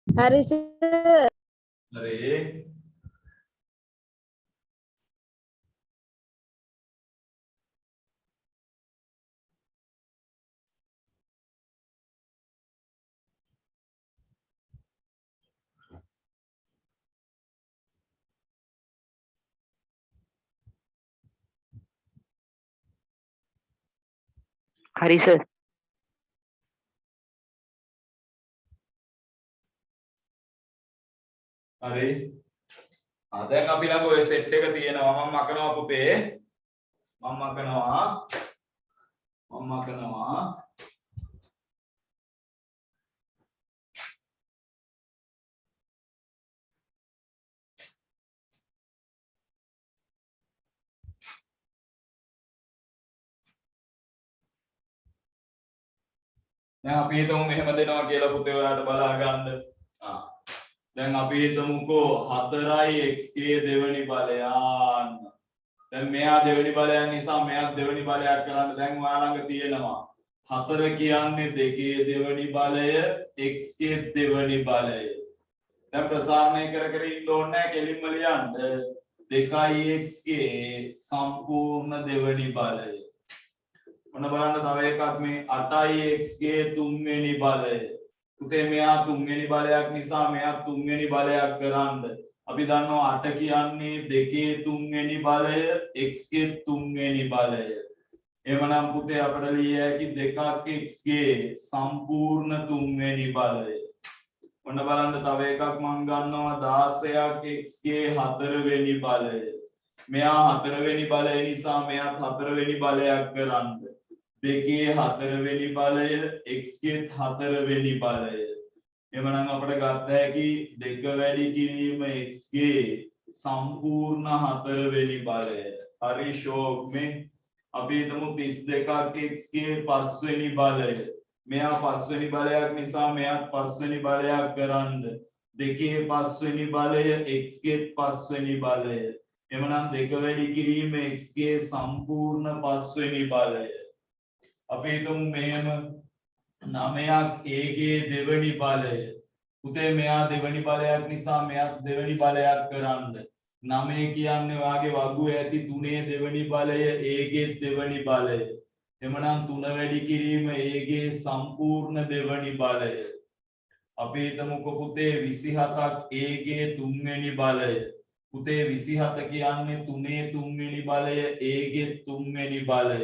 හරි සර්. හරි හරි සර්. හරි දැන් අපි ළඟ ඔය සෙට් එක තියෙනවා. මම මකනවා පුතේ. මම මකනවා. දැන් අපි හිතමු මෙහෙම දෙනවා කියලා පුතේ ඔයාලට බලා ගන්න. දැන් අපි හිතමුකෝ 4යි x ගේ දෙවෙනි බලයන්. දැන් මෙයා දෙවෙනි බලයන් නිසා මෙයාත් දෙවෙනි බලයක් කරන්න දැන් ඔයා ළඟ තියෙනවා 4 කියන්නේ 2 දෙවෙනි බලය x ගේ දෙවෙනි බලය. දැන් ප්‍රසාරණය කර කර ඉන්න ඕනේ නැහැ කෙලින්ම ලියන්න 2x ගේ සම්පූර්ණ දෙවෙනි බලය. මොන බලන්න තව එකක් මේ 8x ගේ තුන්වෙනි බලය. පුතේ මෙයා තුන්වෙනි බලයක් නිසා මෙයා තුන්වෙනි බලයක් කරන්න. අපි දන්නවා 8 කියන්නේ 2 තුන්වෙනි බලය x ගේ තුන්වෙනි බලය. එමනම් පුතේ අපිට ලිය හැකි 2ක් x ගේ සම්පූර්ණ තුන්වෙනි බලය. ඔන්න බලන්න තව එකක් මම ගන්නවා 16ක් x ගේ හතරවෙනි බලය. මෙයා හතරවෙනි බලය නිසා මෙයාත් හතරවෙනි බලයක් කරන්න. 2 හතරවෙනි බලය x ගේ හතරවෙනි බලය. එමනම් අපිට ගත්ත හැකි 2 වැඩි කිරීම x ගේ සම්පූර්ණ හතරවෙනි බලය. හරි ෂෝක් මේ අපි හිතමු 32ක් x ගේ පස්වෙනි බලය. මෙයා පස්වෙනි බලයක් නිසා මෙයාත් පස්වෙනි බලයක් කරන්න. 2 පස්වෙනි බලය x ගේ පස්වෙනි බලය. එමනම් 2 වැඩි කිරීම x ගේ සම්පූර්ණ පස්වෙනි බලය. අපි හිතමු මෙහෙම 9ක් a ගේ දෙවෙනි බලය. පුතේ මෙයා දෙවෙනි බලයක් නිසා මෙයාත් දෙවෙනි බලයක් කරන්න. 9 කියන්නේ වාගේ වගුව ඇති 3 දෙවෙනි බලය a ගේ දෙවෙනි බලය. එමනම් 3 වැඩි කිරීම a ගේ සම්පූර්ණ දෙවෙනි බලය. අපි හිතමුකෝ පුතේ 27ක් a ගේ තුන්වෙනි බලය. පුතේ 27 කියන්නේ 3 තුන්වෙනි බලය a ගේ තුන්වෙනි බලය.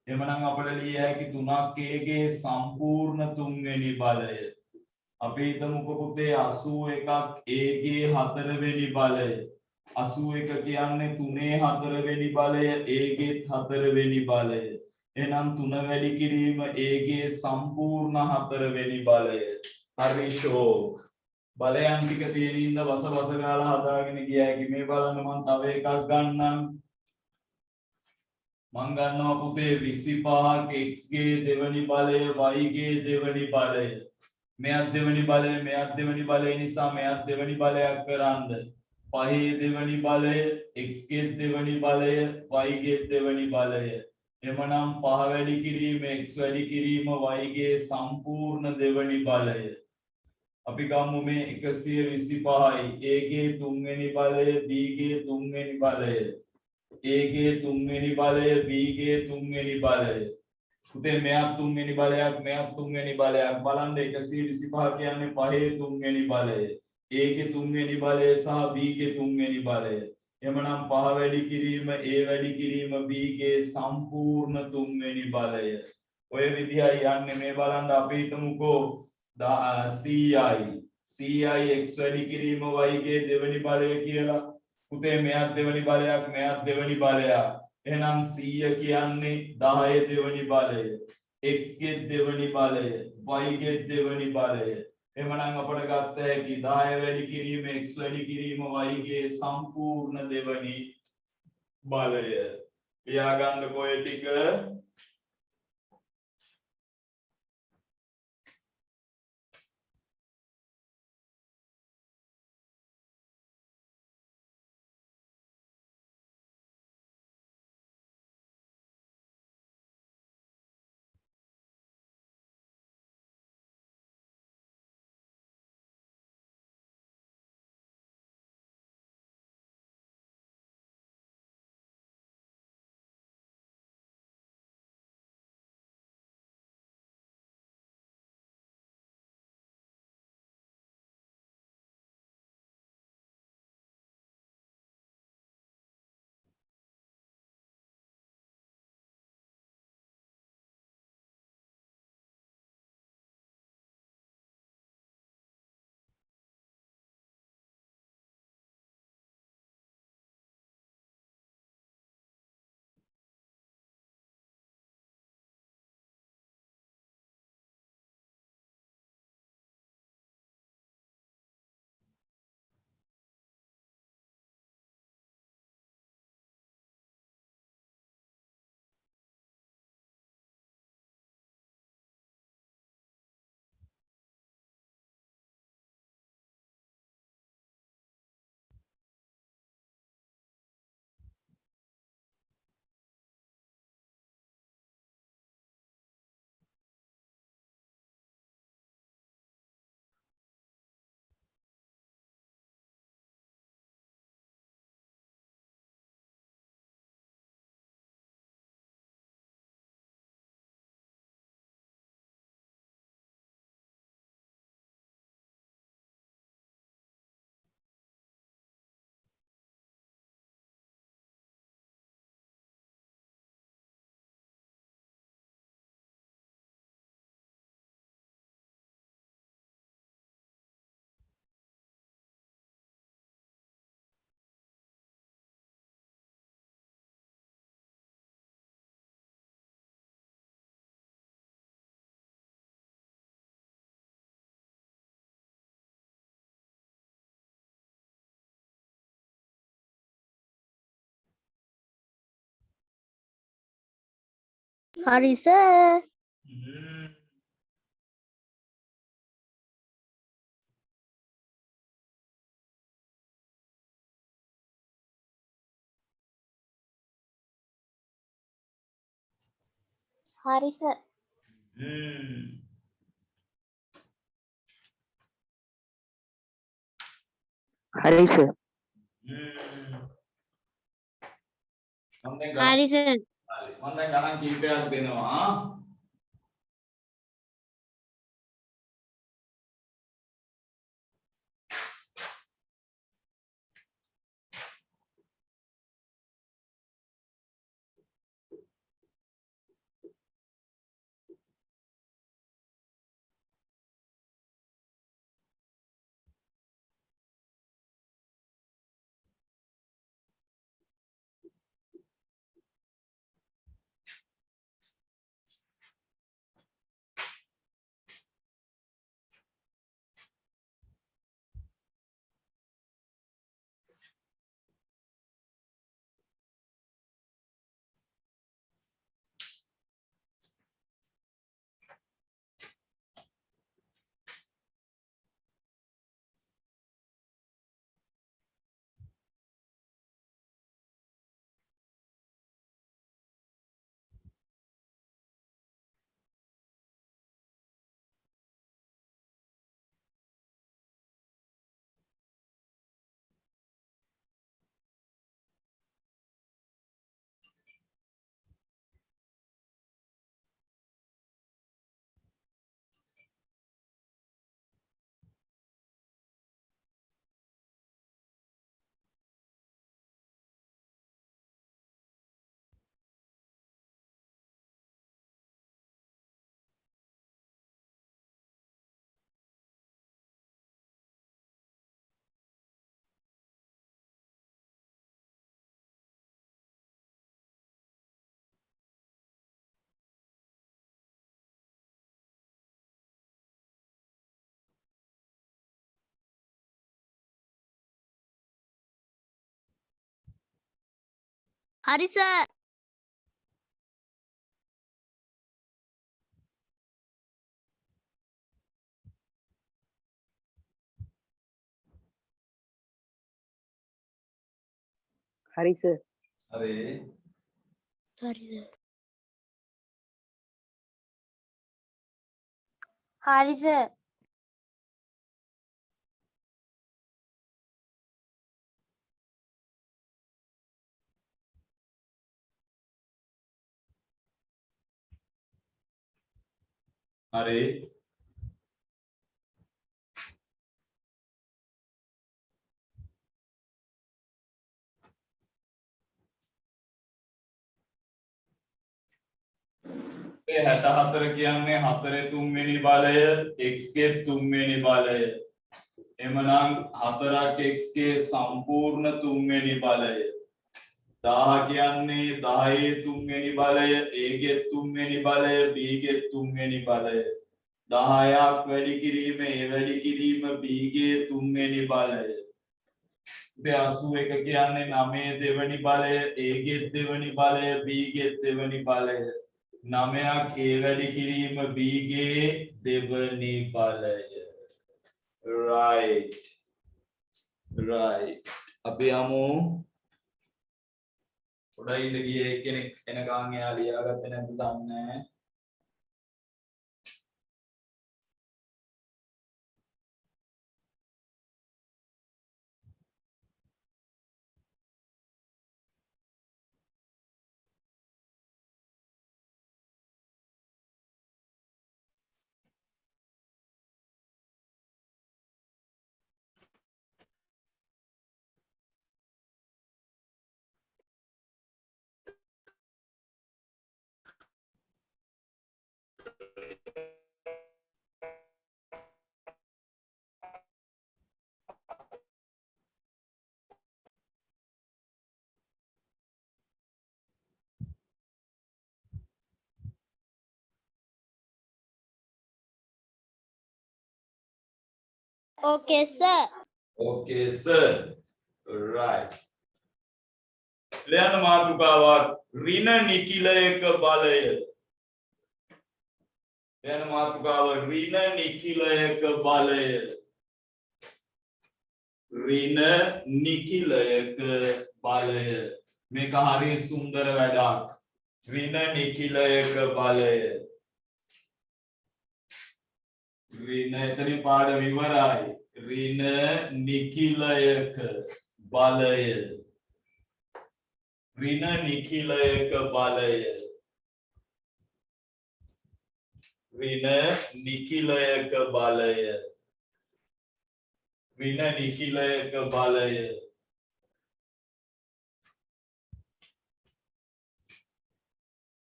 එමනම් අපිට ලිය හැකි 3ක් a ගේ සම්පූර්ණ තුන්වෙනි බලය. අපි හිතමුකෝ පුතේ 81ක් a ගේ හතරවෙනි බලය. 81 කියන්නේ 3 හතරවෙනි බලය a ගේ හතරවෙනි බලය. එහෙනම් 3 වැඩි කිරීම a ගේ සම්පූර්ණ හතරවෙනි බලය. හරි ෂෝක්. බලයන් ටික තියෙන ඉඳ වස ගාලා හදාගෙන ගියා හැකි. මේ බලන්න මම තව එකක් ගන්නම්. මම ගන්නවා පුතේ 25ක් x ගේ දෙවෙනි බලය y ගේ දෙවෙනි බලය. මෙයත් දෙවෙනි බලය මෙයත් දෙවෙනි බලය නිසා මෙයත් දෙවෙනි බලයක් කරන්න. 5 දෙවෙනි බලය x ගේ දෙවෙනි බලය y ගේ දෙවෙනි බලය. එමනම් 5 වැඩි කිරීම x වැඩි කිරීම y ගේ සම්පූර්ණ දෙවෙනි බලය. අපි ගමු මේ 125යි a ගේ තුන්වෙනි බලය b ගේ තුන්වෙනි බලය. a ගේ තුන්වෙනි බලය b ගේ තුන්වෙනි බලය. පුතේ මෙයාත් තුන්වෙනි බලයක් මෙයාත් තුන්වෙනි බලයක්. බලන්න 125 කියන්නේ 5 තුන්වෙනි බලය. a ගේ තුන්වෙනි බලය සහ b ගේ තුන්වෙනි බලය. එමනම් 5 වැඩි කිරීම a වැඩි කිරීම b ගේ සම්පූර්ණ තුන්වෙනි බලය. ඔය විදිහයි යන්නේ. මේ බලන්න අපි හිතමුකෝ CI x වැඩි කිරීම y ගේ දෙවෙනි බලය කියලා. පුතේ මෙයාත් දෙවෙනි බලයක් මෙයාත් දෙවෙනි බලයක්. එහෙනම් 100 කියන්නේ 10 දෙවෙනි බලය. x ගේ දෙවෙනි බලය y ගේ දෙවෙනි බලය. එමනම් අපට ගත්ත හැකි 10 වැඩි කිරීම x වැඩි කිරීම y ගේ සම්පූර්ණ දෙවෙනි බලය. ලියා ගන්න කොයි ටික Hari sir. Hari sir. Hari sir. Hari sir. Mana ganan kipayak denawa. Hari sir. Hari sir. Are. Hari sir. Hari sir. Are. ये 64 කියන්නේ 4 තුන්වෙනි බලය x ගේ තුන්වෙනි බලය එමනම් 4ක් x ගේ සම්පූර්ණ තුන්වෙනි බලය 10 කියන්නේ 10 තුන්වෙනි බලය a ගේ තුන්වෙනි බලය b ගේ තුන්වෙනි බලය 10ක් වැඩි කිරීම a වැඩි කිරීම b ගේ තුන්වෙනි බලය 81 කියන්නේ 9 දෙවෙනි බලය a ගේ දෙවෙනි බලය b ගේ දෙවෙනි බලය 9ක් a වැඩි කිරීම b ගේ දෙවෙනි බලය right අපි යමු පොඩයි ඉඳ ගියේ කෙනෙක් එනකන් එයා ලියාගත්තේ නැද්ද දන්නේ නැහැ Okay sir. okay sir right ලියන්න මාතෘකාවක් ඍණ නිකිලයක බලය දැන් මාතෘකාව ඍණ නිඛිලයක බලය. ඍණ නිඛිලයක බලය. මේක හරිය සුන්දර වැඩක්. ඍණ නිඛිලයක බලය. ඍණ එතනින් පාඩම ඉවරයි. ඍණ නිඛිලයක බලය. ඍණ නිඛිලයක බලය. ඍණ නිඛිලයක බලය. ඍණ නිඛිලයක බලය.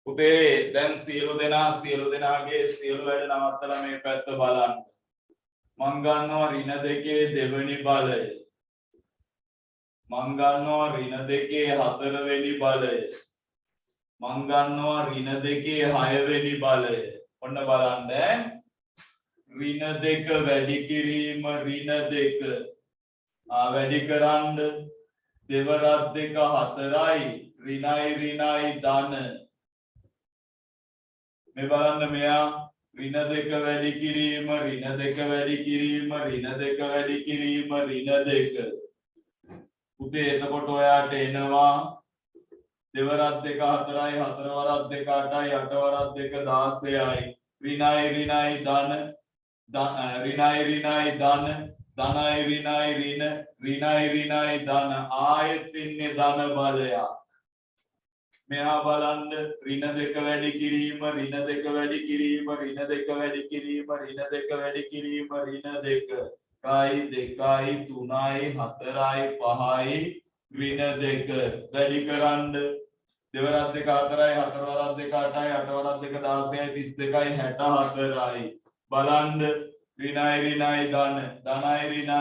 පුතේ දැන් සියලු දෙනාගේ සියලු වැඩ නවත්තලා මේ පැත්ත බලන්න. මං ගන්නවා ඍණ දෙකේ දෙවෙනි බලය. මං ගන්නවා ඍණ දෙකේ හතරවෙනි බලය. මං ගන්නවා ඍණ දෙකේ හයවෙනි බලය. ඔන්න බලන්න ඍණ දෙක වැඩි කිරීම ඍණ දෙක වැඩි කරන්න දෙවරක් දෙක හතරයි ඍණයි ධන. මේ බලන්න මෙයා ඍණ දෙක වැඩි කිරීම ඍණ දෙක වැඩි කිරීම ඍණ දෙක වැඩි කිරීම ඍණ දෙක. පුතේ එතකොට ඔයාට එනවා දෙවරක් දෙක හතරයි හතර වරක් දෙක අටයි අට වරක් දෙක 16යි ඍණයි ධන ඍණයි ධන ධනයි ඍණයි ධන ආයෙත් ඉන්නේ ධන බලයක්. මෙහා බලන්න ඍණ දෙක වැඩි කිරීම ඍණ දෙක වැඩි කිරීම ඍණ දෙක වැඩි කිරීම ඍණ දෙක වැඩි කිරීම ඍණ දෙක 1යි 2යි 3යි 4යි 5යි ඍණ දෙක වැඩි කරන්න දෙවරක් දෙක හතරයි හතර වරක් දෙක අටයි අට වරක් දෙක 16යි 32යි 64යි බලන්න ඍණයි ධන ධනයි ඍණ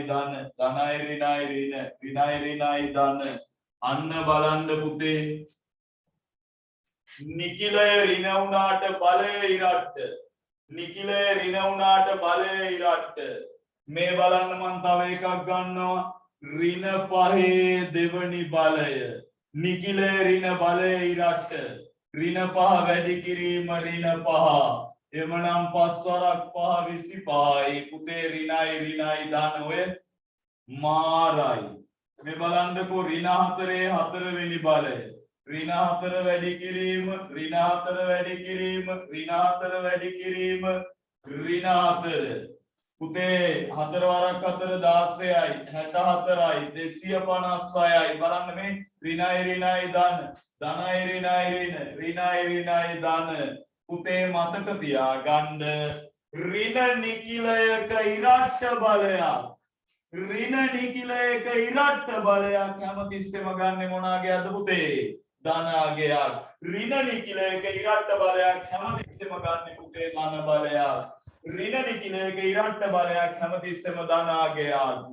ධන ධනයි ඍණයි ධන. අන්න බලන්න පුතේ නිකිලය ඍණ වුණාට බලය ඉරට්ට. නිකිලය ඍණ වුණාට බලය ඉරට්ට. මේ බලන්න මම තව එකක් ගන්නවා ඍණ පහේ දෙවනි බලය. නිකිලය ඍණ බලය ඉරට්ට. ඍණ පහ වැඩි කිරීම ඍණ පහ. එමනම් 5 වරක් 5 25යි. පුතේ ඍණයි ධන ඔය මාරයි. මේ බලන්නකෝ ඍණ හතරේ හතරවෙනි බලය. ඍණ හතර වැඩි කිරීම ඍණ හතර වැඩි කිරීම ඍණ හතර වැඩි කිරීම ඍණ හතර. පුතේ හතර වරක් හතර 16යි 64යි 256යි බලන්න මේ ඍණයි ධන ධනයි ඍණයි ධන. පුතේ මතක තියාගන්න ඍණ නිකිලයක ඉරට්ට බලයක්. ඍණ නිකිලයක ඉරට්ට බලයක් හැමතිස්සෙම ගන්නෙ මොනාගේද පුතේ? ධනාගයක්. ඍණ නිකිලයක ඉරට්ට බලයක් හැමතිස්සෙම ගන්නෙ පුතේ ධන බලයක්. ඍණ නිකිලයක ඉරට්ට බලයක් හැමතිස්සෙම ධනාගයක්.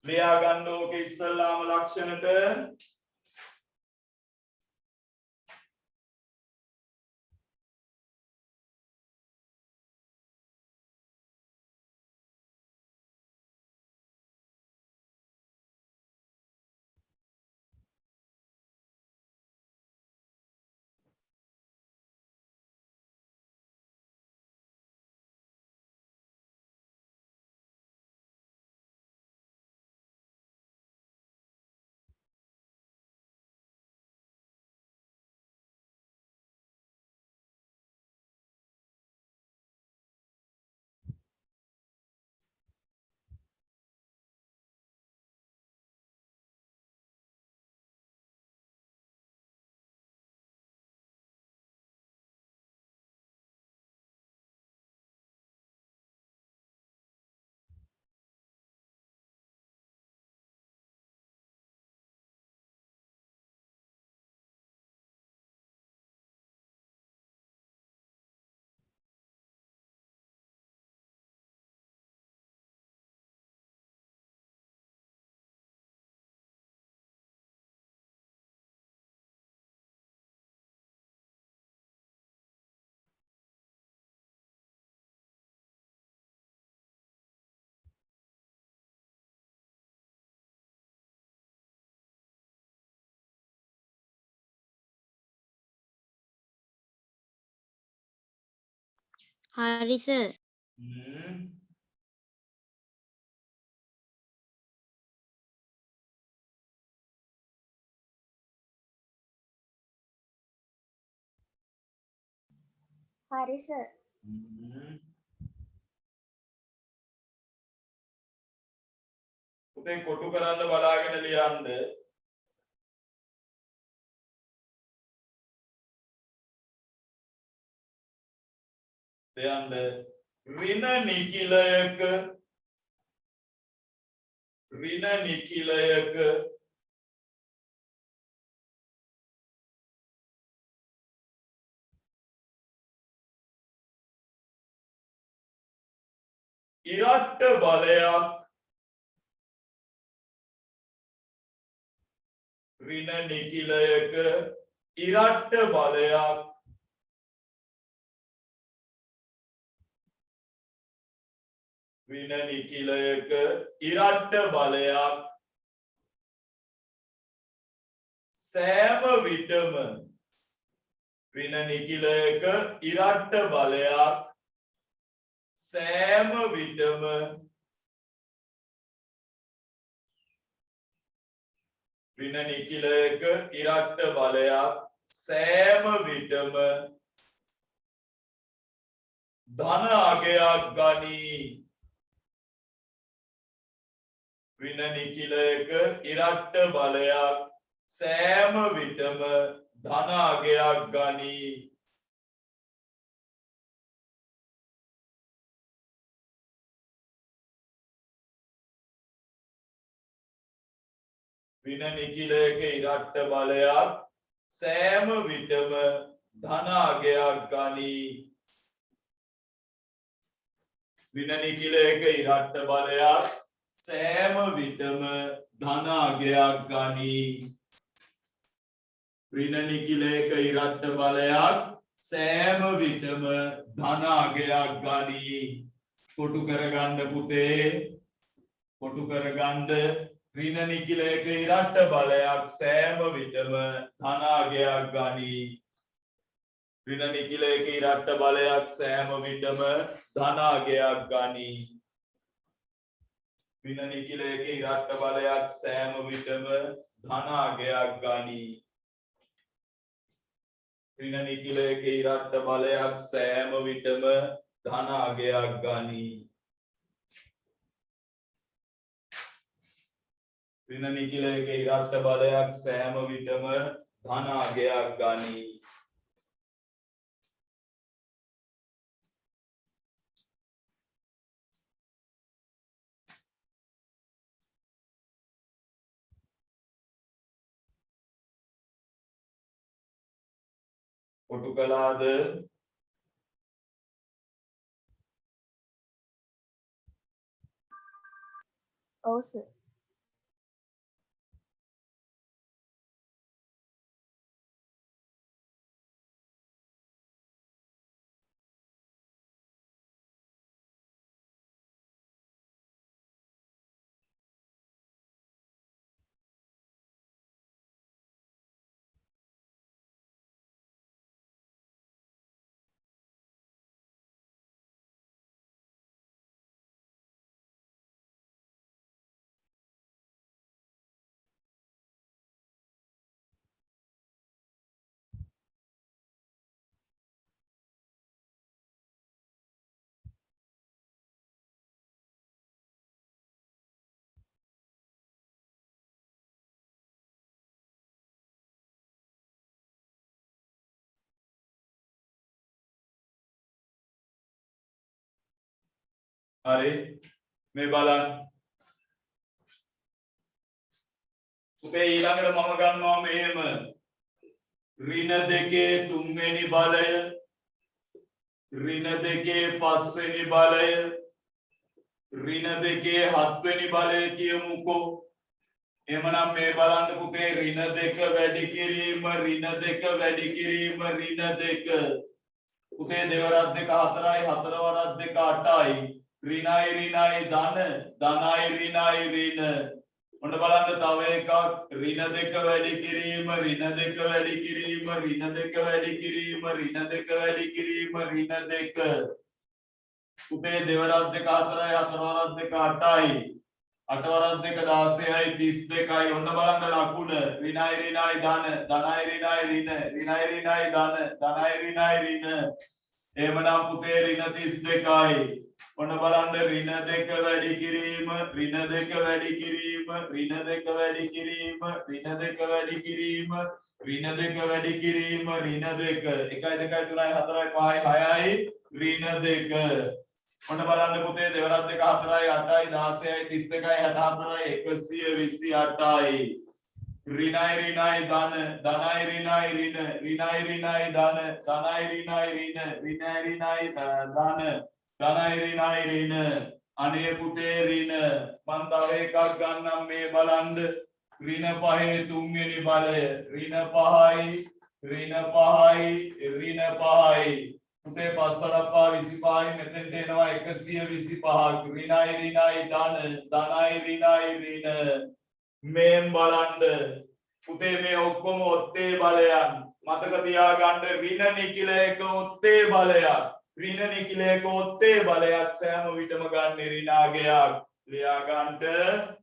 ලියා ගන්න ඕකේ ඉස්සල්ලාම ලක්ෂණට හරි සර්. හරි සර්. පුතේ කොටු කරන්න බලාගෙන ලියන්න. ලියන්න ඍණ නිකිලයක ඉරට්ට බලයක් ඍණ නිකිලයක ඉරට්ට බලයක් ඍණ නිකිලයක ඉරට්ට බලයක් සෑම විටම ඍණ නිකිලයක ඉරට්ට බලයක් සෑම විටම ඍණ නිකිලයක ඉරට්ට බලයක් සෑම විටම ධන අගයක් ගනී. ඍණ නිකිලයක ඉරට්ට බලයක් සෑම විටම ධන අගයක් ගනී. ඍණ නිකිලයක ඉරට්ට බලයක් සෑම විටම ධන අගයක් ගනී. ඍණ නිකිලයක ඉරට්ට බලයක් සෑම විටම ධන අගයක් ගනී. ඍණ නිකිලයක ඉරට්ට බලයක් සෑම විටම ධන අගයක් ගනී. කොටු කරගන්න පුතේ කොටු කරගන්න. ඍණ නිකිලයක ඉරට්ට බලයක් සෑම විටම ධන අගයක් ගනී. ඍණ නිකිලයක ඉරට්ට බලයක් සෑම විටම ධන අගයක් ගනී. ඍණ නිකිලයක ඉරට්ට බලයක් සෑම විටම ධන අගයක් ගනී. ඍණ නිකිලයක ඉරට්ට බලයක් සෑම විටම ධන අගයක් ගනී. ඍණ නිකිලයක ඉරට්ට බලයක් සෑම විටම ධන අගයක් ගනී. කොටු කළාද? ඔව් සර්. හරි මේ බලන්න. පුතේ ඊළඟට මම ගන්නවා මෙහෙම ඍණ දෙකේ තුන්වෙනි බලය ඍණ දෙකේ පස්වෙනි බලය ඍණ දෙකේ හත්වෙනි බලය කියමුකෝ. එහෙමනම් මේ බලන්න පුතේ ඍණ දෙක වැඩි කිරීම ඍණ දෙක වැඩි කිරීම ඍණ දෙක පුතේ දෙවරක් දෙක 4යි 4 වරක් දෙක 8යි ඍණයි ඍණයි ධන ධනයි ඍණයි ඍණ. ඔන්න බලන්න තව එකක් ඍණ දෙක වැඩි කිරීම ඍණ දෙක වැඩි කිරීම ඍණ දෙක වැඩි කිරීම ඍණ දෙක වැඩි කිරීම ඍණ දෙක පුතේ දෙවරක් දෙක හතරයි හතරවරක් දෙක 8යි 8වරක් දෙක 16යි 32යි ඔන්න බලන්න ලකුණ ඍණයි ඍණයි ධන ධනයි ඍණයි ඍණ ඍණයි ඍණයි ධන ධනයි ඍණයි ඍණ එහෙමනම් පුතේ ඍණ 32යි ඔන්න බලන්න ඍණ දෙක වැඩි කිරීම ඍණ දෙක වැඩි කිරීම ඍණ දෙක වැඩි කිරීම ඍණ දෙක වැඩි කිරීම ඍණ දෙක වැඩි කිරීම ඍණ දෙක 1යි 2යි 3යි 4යි 5යි 6යි ඍණ දෙක ඔන්න බලන්න පුතේ දෙවරක් දෙක 4යි 8යි 16යි 32යි 64යි 128යි ඍණයි ඍණයි ධන ධනයි ඍණයි ඍණ ඍණයි ඍණයි ධන ධනයි ඍණයි ඍණ ඍණයි ඍණයි ධන ධනයි ඍණයි ඍණ අනේ පුතේ ඍණ මන් තව එකක් ගන්නම් මේ බලන්න ඍණ පහේ තුන්වෙනි බලය ඍණ 5යි ඍණ 5යි ඍණ 5යි පුතේ 5 වරක් 25යි මෙතෙන්ට එනවා 125ක් ඍණයි ඍණයි ධන ධනයි ඍණයි ඍණ මේන් බලන්න පුතේ මේ ඔක්කොම ඔත්තේ බලයන් මතක තියාගන්න ඍණ නිකිලයක ඔත්තේ බලයක් ඍණ නිකිලයක ඔත්තේ බලයක් සෑම විටම ගන්න ඍණාගයක් ලියා ගන්නට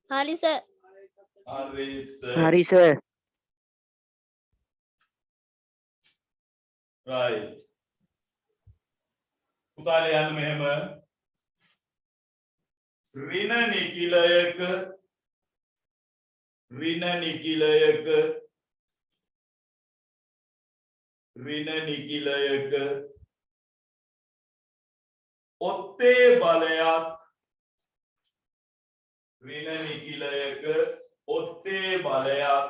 හරි සර්. හරි හරි සර්. right පුතාලේ යන්න මෙහෙම ඍණ නිකිලයක ඍණ නිකිලයක ඍණ නිකිලයක ඔත්තේ බලයක් ඍණ නිකිලයක ඔත්තේ බලයක්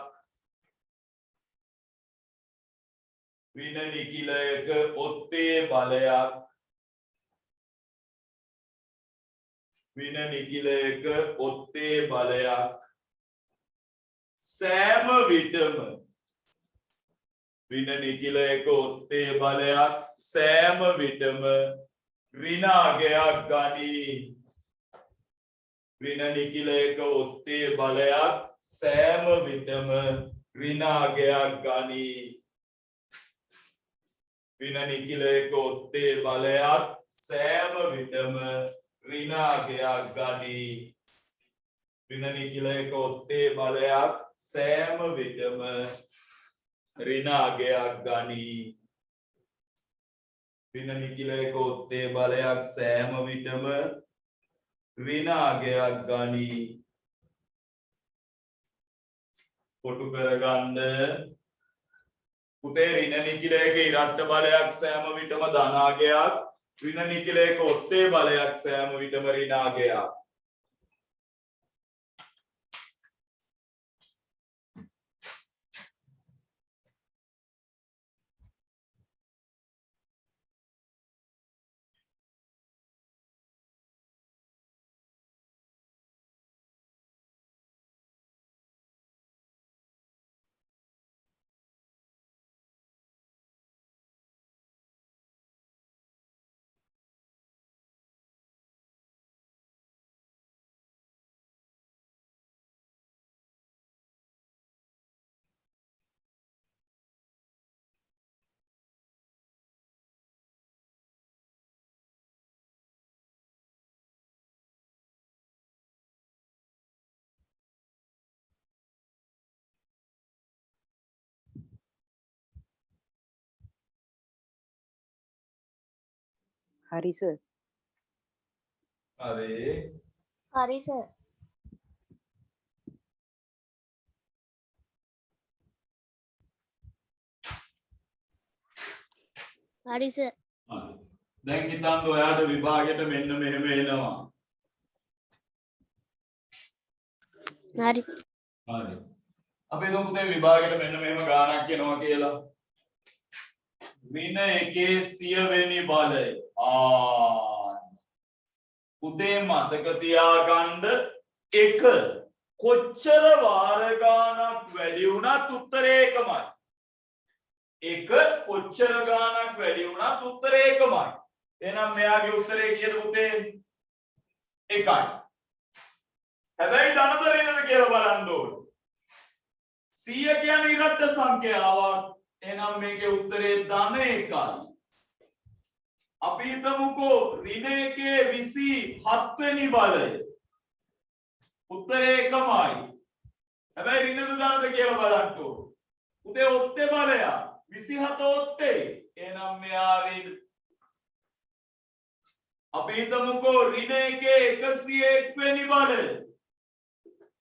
ඍණ නිකිලයක ඔත්තේ බලයක් ඍණ නිකිලයක ඔත්තේ බලයක් සෑම විටම ඍණ නිකිලයක ඔත්තේ බලයක් සෑම විටම ඍණාගයක් ගනී ඍණ නිකිලයක ඔත්තේ බලයක් සෑම විටම ඍණාගයක් ගනී ඍණ නිකිලයක ඔත්තේ බලයක් සෑම විටම ඍණාගයක් ගනී ඍණ නිකිලයක ඔත්තේ බලයක් සෑම විටම ඍණාගයක් ගනී ඍණ නිකිලයක ඔත්තේ බලයක් සෑම විටම ඍණාගයක් ගනී කොටු කරගන්න පුතේ ඍණ නිකිලයක ඉරට්ට බලයක් සෑම විටම ධනාගයක් ඍණ නිකිලයක ඔත්තේ බලයක් සෑම විටම ඍණාගයක් හරි සර්. හරි. හරි සර්. හරි සර්. හරි. දැන් හිතන්න ඔයාට විභාගෙට මෙන්න මෙහෙම එනවා. හරි. හරි. අපි හිතමු පුතේ විභාගෙට මෙන්න මෙහෙම ගානක් එනවා කියලා. ඍණ 1 වෙනි බලය. පුතේ මතක තියාගන්න එක කොච්චර වාර ගානක් වැඩි වුණත් උත්තරේ එකමයි. එක කොච්චර ගානක් වැඩි වුණත් උත්තරේ එකමයි. එහෙනම් මෙයාගේ උත්තරේ කීයද පුතේ? 1යි. හැබැයි ධනද ඍණද කියලා බලන්න ඕනේ. 100 කියන්නේ ඉරට්ට සංඛ්‍යාවක්. එහෙනම් මේකේ උත්තරේ ධන 1යි. අපි හිතමුකෝ ඍණ 27 වෙනි බලය. උත්තරේ එකමයි. හැබැයි ඍණද ධනද කියලා බලන්න ඕනේ. උතේ ඔත්තේ බලය 27 ඔත්තේ. එහෙනම් මෙයා ඍණ. අපි හිතමුකෝ ඍණ 101 වෙනි බලය.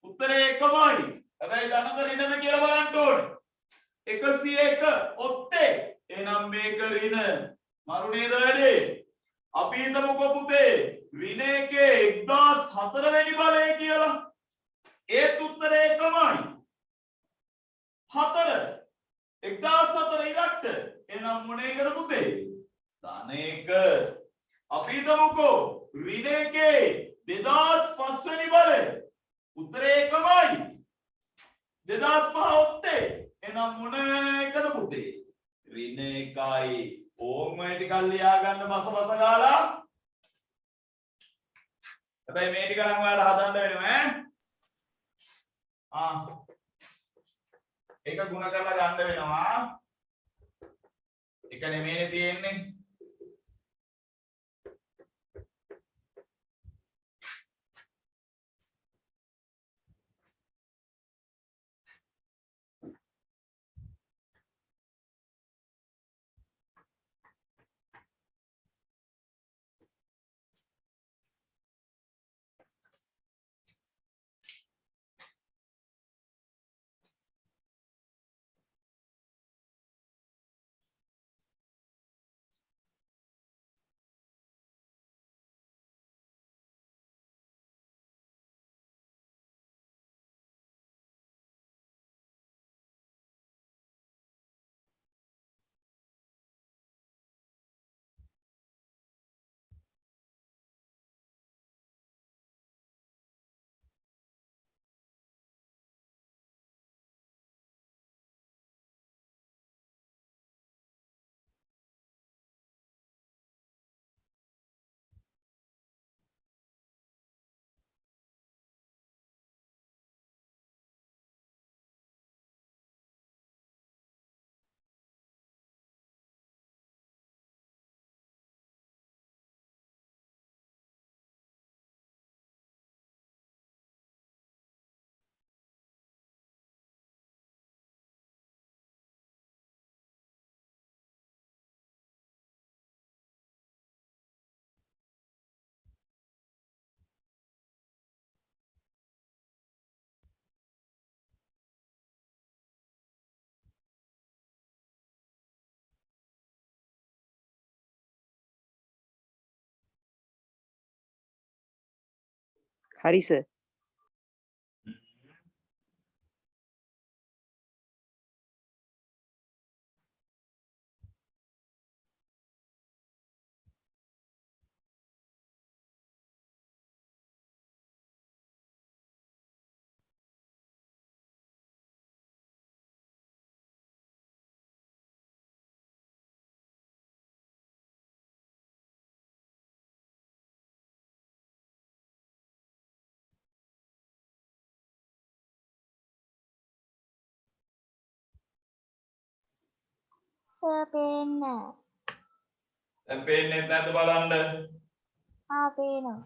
උත්තරේ එකමයි. හැබැයි ධනද ඍණද කියලා බලන්න ඕනේ. 101 ඔත්තේ. එහෙනම් මේක ඍණ. මරු නේද වැඩේ? අපි හිතමුකෝ පුතේ ඍණ 1004 වෙනි බලය කියලා. ඒත් උත්තරේ එකමයි. 4 1004 ඉරට්ට. එහෙනම් මොන එකද පුතේ? ධන 1. අපි හිතමුකෝ ඍණ 2005 වෙනි බලය. උත්තරේ එකමයි. 2005 ඔත්තේ. එහෙනම් මොන එකද පුතේ? ඍණ 1යි. ඕම් මේ ටිකක් ලියා ගන්න බස ගාලා. හැබැයි මේ ටික නම් ඔයාලට හදන්න වෙනවා ඈ. ඒක ගුණ කරලා ගන්න වෙනවා. එක නෙමෙයිනේ තියෙන්නේ. හරි සර්. සර් පේන්නේ. දැන් පේන්නේ නැද්ද බලන්න. පේනවා.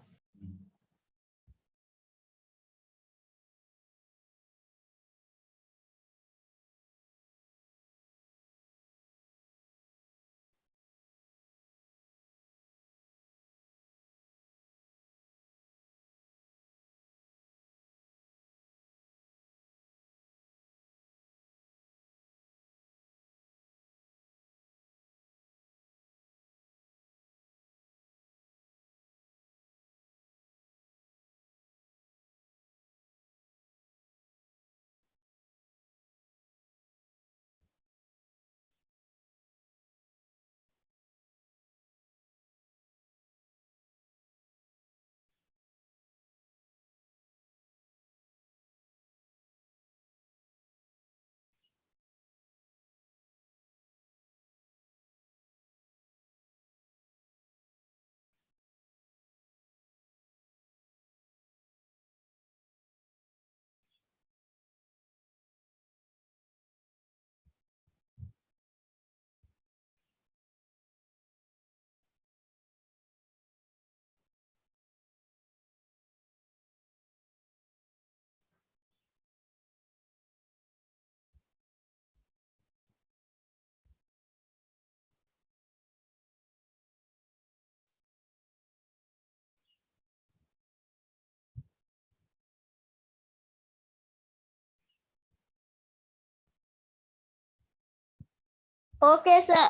Okay, sir.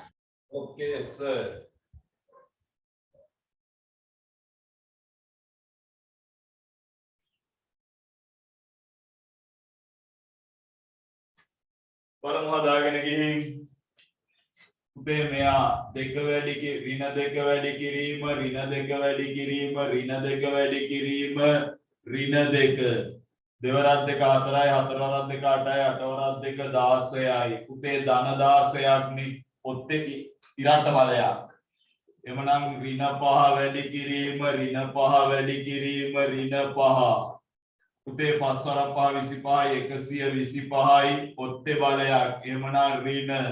Okay, sir. බලමු හදාගෙන ගිහින් පුතේ මෙයා දෙක වැඩි ඍණ දෙක වැඩි කිරීම ඍණ දෙක වැඩි කිරීම ඍණ දෙක වැඩි කිරීම ඍණ දෙක දෙවරක් දෙක 4යි හතරවරක් දෙක 8යි අටවරක් දෙක 16යි පුතේ ධන 16ක් නේ ඔත්තේ ඉරට බලයක් එමනම් ඍණ 5 වැඩි කිරීම ඍණ 5 වැඩි කිරීම ඍණ 5 පුතේ 5 වරක් 5 25යි 125යි ඔත්තේ බලයක් එමනම් ඍණ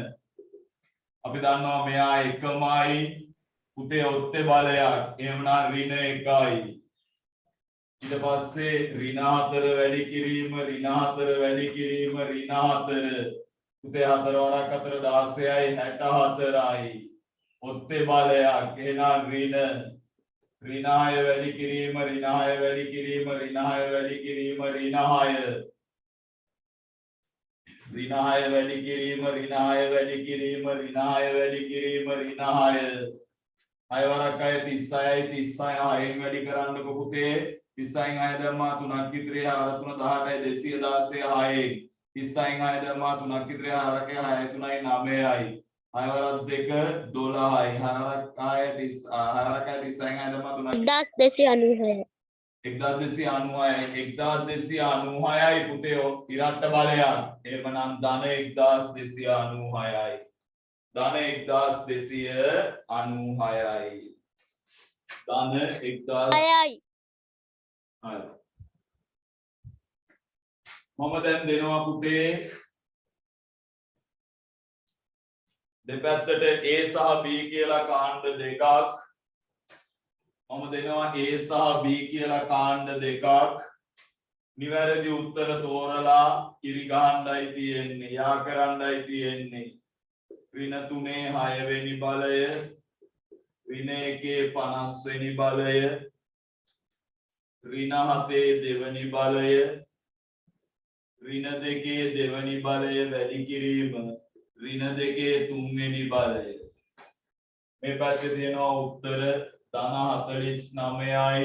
අපි දන්නවා මෙයා එකමයි පුතේ ඔත්තේ බලයක් එමනම් ඍණ 1යි ඊට පස්සේ ඍණ 4 වැඩි කිරීම ඍණ 4 වැඩි කිරීම ඍණ 4 පුතේ 4 වරක් 4 16යි 64යි ඔත්තේ බලයක් එහෙනම් ඍණ 6 වැඩි කිරීම ඍණ 6 වැඩි කිරීම ඍණ 6 වැඩි කිරීම ඍණ 6 ඍණ 6 වැඩි කිරීම ඍණ 6 වැඩි කිරීම ඍණ 6 වැඩි කිරීම ඍණ 6 6 වරක් 6 36යි 36 6න් වැඩි කරන්නකො පුතේ 36න් 6 දැම්මා 3ක් ඉතිරි 4 3 18යි 216 6න් 36න් 6 දැම්මා 3ක් ඉතිරි 4ක 6 3යි 9යි 6 වරක් 2 12යි 6 වරක් 6 36න් 6 දැම්මා 3ක් 1296. 1296යි පුතේ ඉරට්ට බලයක් එහෙමනම් ධන 1296යි ධන 1296යි ධන 1000 Ayai. හරි මම දැන් දෙනවා පුතේ දෙපැත්තට A සහ B කියලා කාණ්ඩ දෙකක් මම දෙනවා A සහ B කියලා කාණ්ඩ දෙකක් නිවැරදි උත්තර තෝරලා ඉරි ගහන්නයි තියෙන්නේ යා කරන්නයි තියෙන්නේ ඍණ 3 6 වෙනි බලය ඍණ 1 50 වෙනි බලය ඍණ 7 දෙවෙනි බලය ඍණ 2 දෙවෙනි බලය වැඩි කිරීම ඍණ 2 තුන්වෙනි බලය මේ පැත්තේ තියෙනවා උත්තර ධන 49යි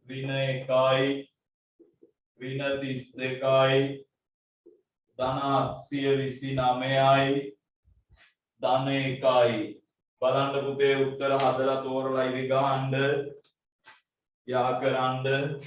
ඍණ 1යි ඍණ 32යි ධන 729යි ධන 1යි බලන්න පුතේ උත්තර හදලා තෝරලා ඉරි ගහන්න යා කරන්න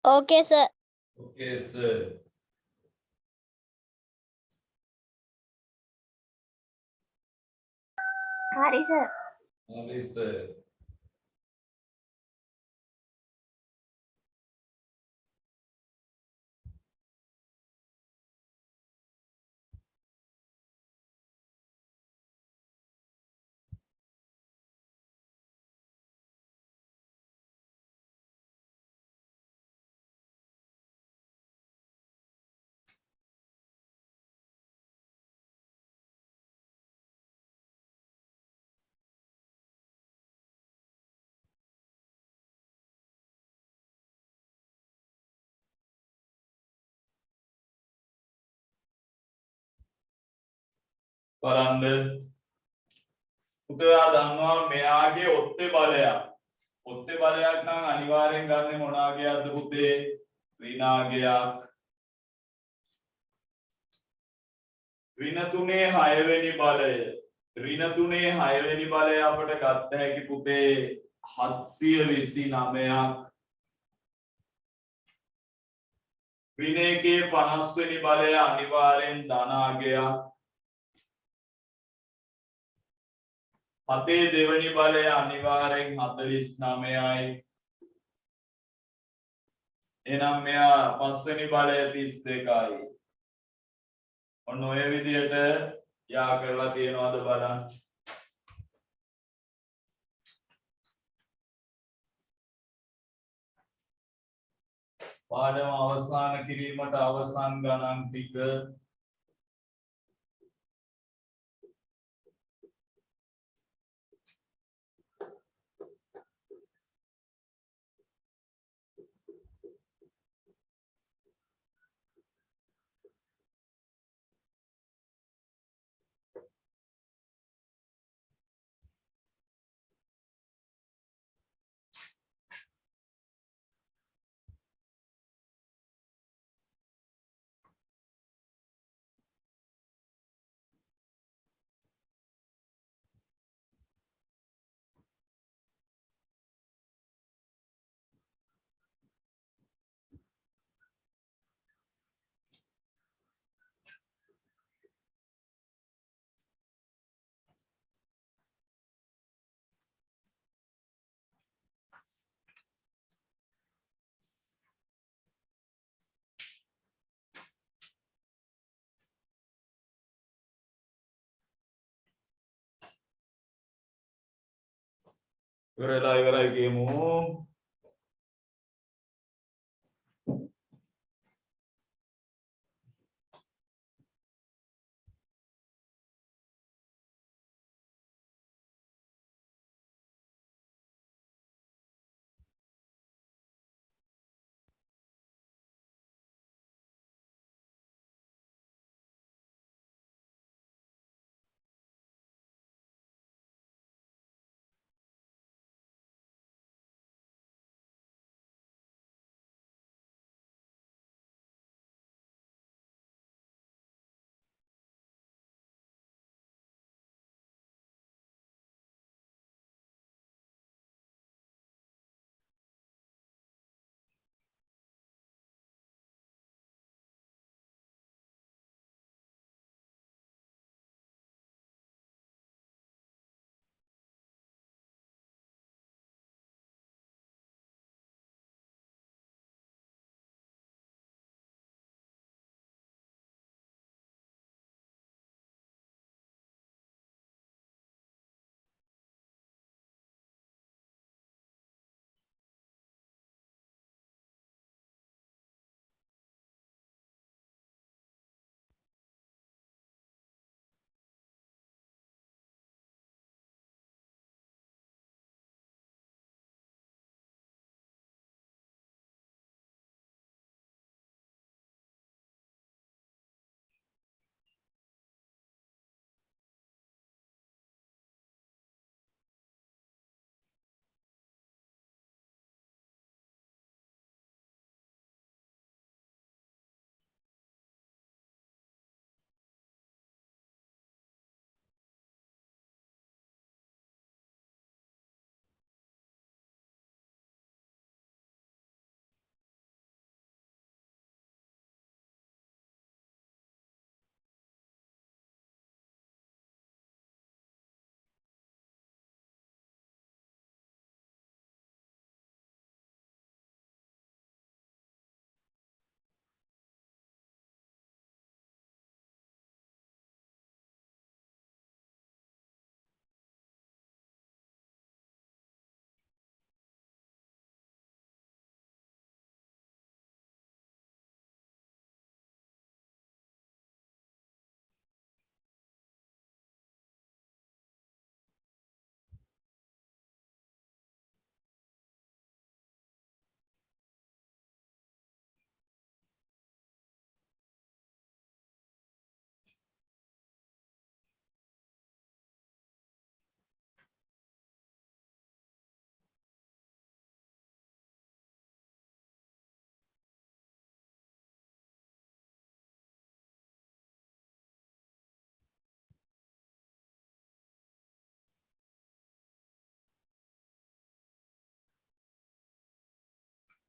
Okay, sir. Okay, sir. හරි සර්. Hurry, sir. බලන්න පුතේ ඔයා දන්නවා මෙයාගේ ඔත්තේ බලයක්. ඔත්තේ බලයක් නම් අනිවාර්යෙන් ගන්න මොනාගේයක්ද පුතේ? ඍණාගයක්. ඍණ 3 6 වෙනි බලය. ඍණ 3 6 වෙනි බලය අපිට ගත්ත හැකි පුතේ 729ක්. ඍණ 1 50 වෙනි බලය අනිවාර්යෙන් ධනාගයක්. 7 දෙවෙනි බලය අනිවාර්යෙන් 49යි. එහෙනම් මෙයා පස්වෙනි බලය 32යි. ඔන්න ඔය විදිහට යා කරලා තියනවාද බලන්න. පාඩම අවසන් කිරීමට අවසන් ගණන් ටික ඉවරයි කියමු.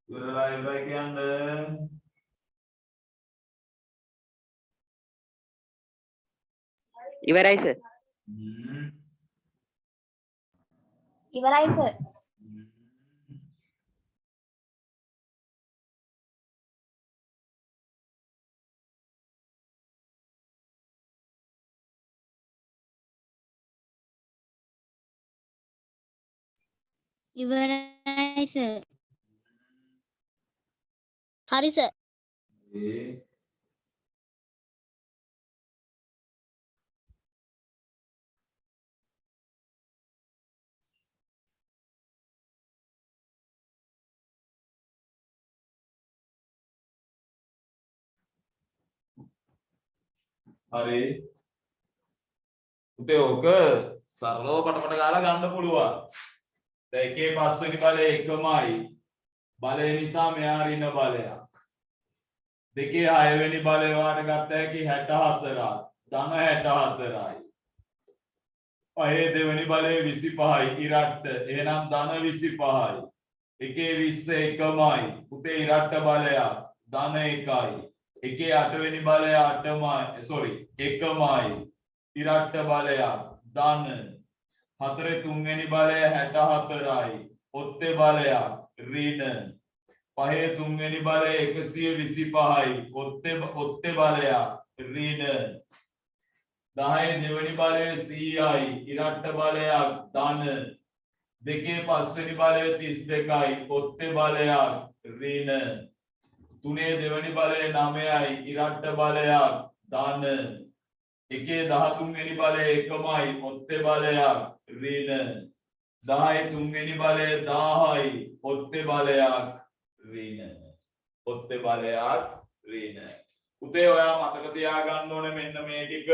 ඉවරයි කියන්නේ ඉවරයි සර්. ඉවරයි සර්. ඉවරයි සර්. හරි සර්. හරි පුතේ ඕක සරලව පටපට ගාලා ගන්න පුළුවන්. දැන් එකේ පස්වෙනි බලය එකමයි. බලය නිසා මෙහා ඍණ බලයක්. දෙකේ 6 වෙනි බලය වාට ගත්ත හැකි 64ක්. ධන 64යි. පහේ දෙවෙනි බලය 25යි ඉරට්ට. එහෙනම් ධන 25යි. එකේ 20 එකමයි. පුතේ ඉරට්ට බලයක්. ධන 1යි. එකේ 8 වෙනි බලය 8මයි. sorry එකමයි. ඉරට්ට බලයක්. ධන. හතරේ 3 වෙනි බලය 64යි. ඔත්තේ බලයක්. ඍණ. පහේ 3 වෙනි බලය 125යි. ඔත්තේ බලයක්. ඍණ. 10 දෙවෙනි බලය 100යි. ඉරට්ට බලයක්. ධන. දෙකේ 5 වෙනි බලය 32යි. ඔත්තේ බලයක්. ඍණ. තුනේ දෙවෙනි බලය 9යි. ඉරට්ට බලයක්. ධන. එකේ 13 වෙනි බලය එකමයි. ඔත්තේ බලයක්. ඍණ. 10 තුන්වෙනි බලය 10යි. ඔත්තේ බලයක්. ඍණ. ඔත්තේ බලයක්. ඍණ. පුතේ ඔයා මතක තියාගන්න ඕනේ මෙන්න මේ ටික.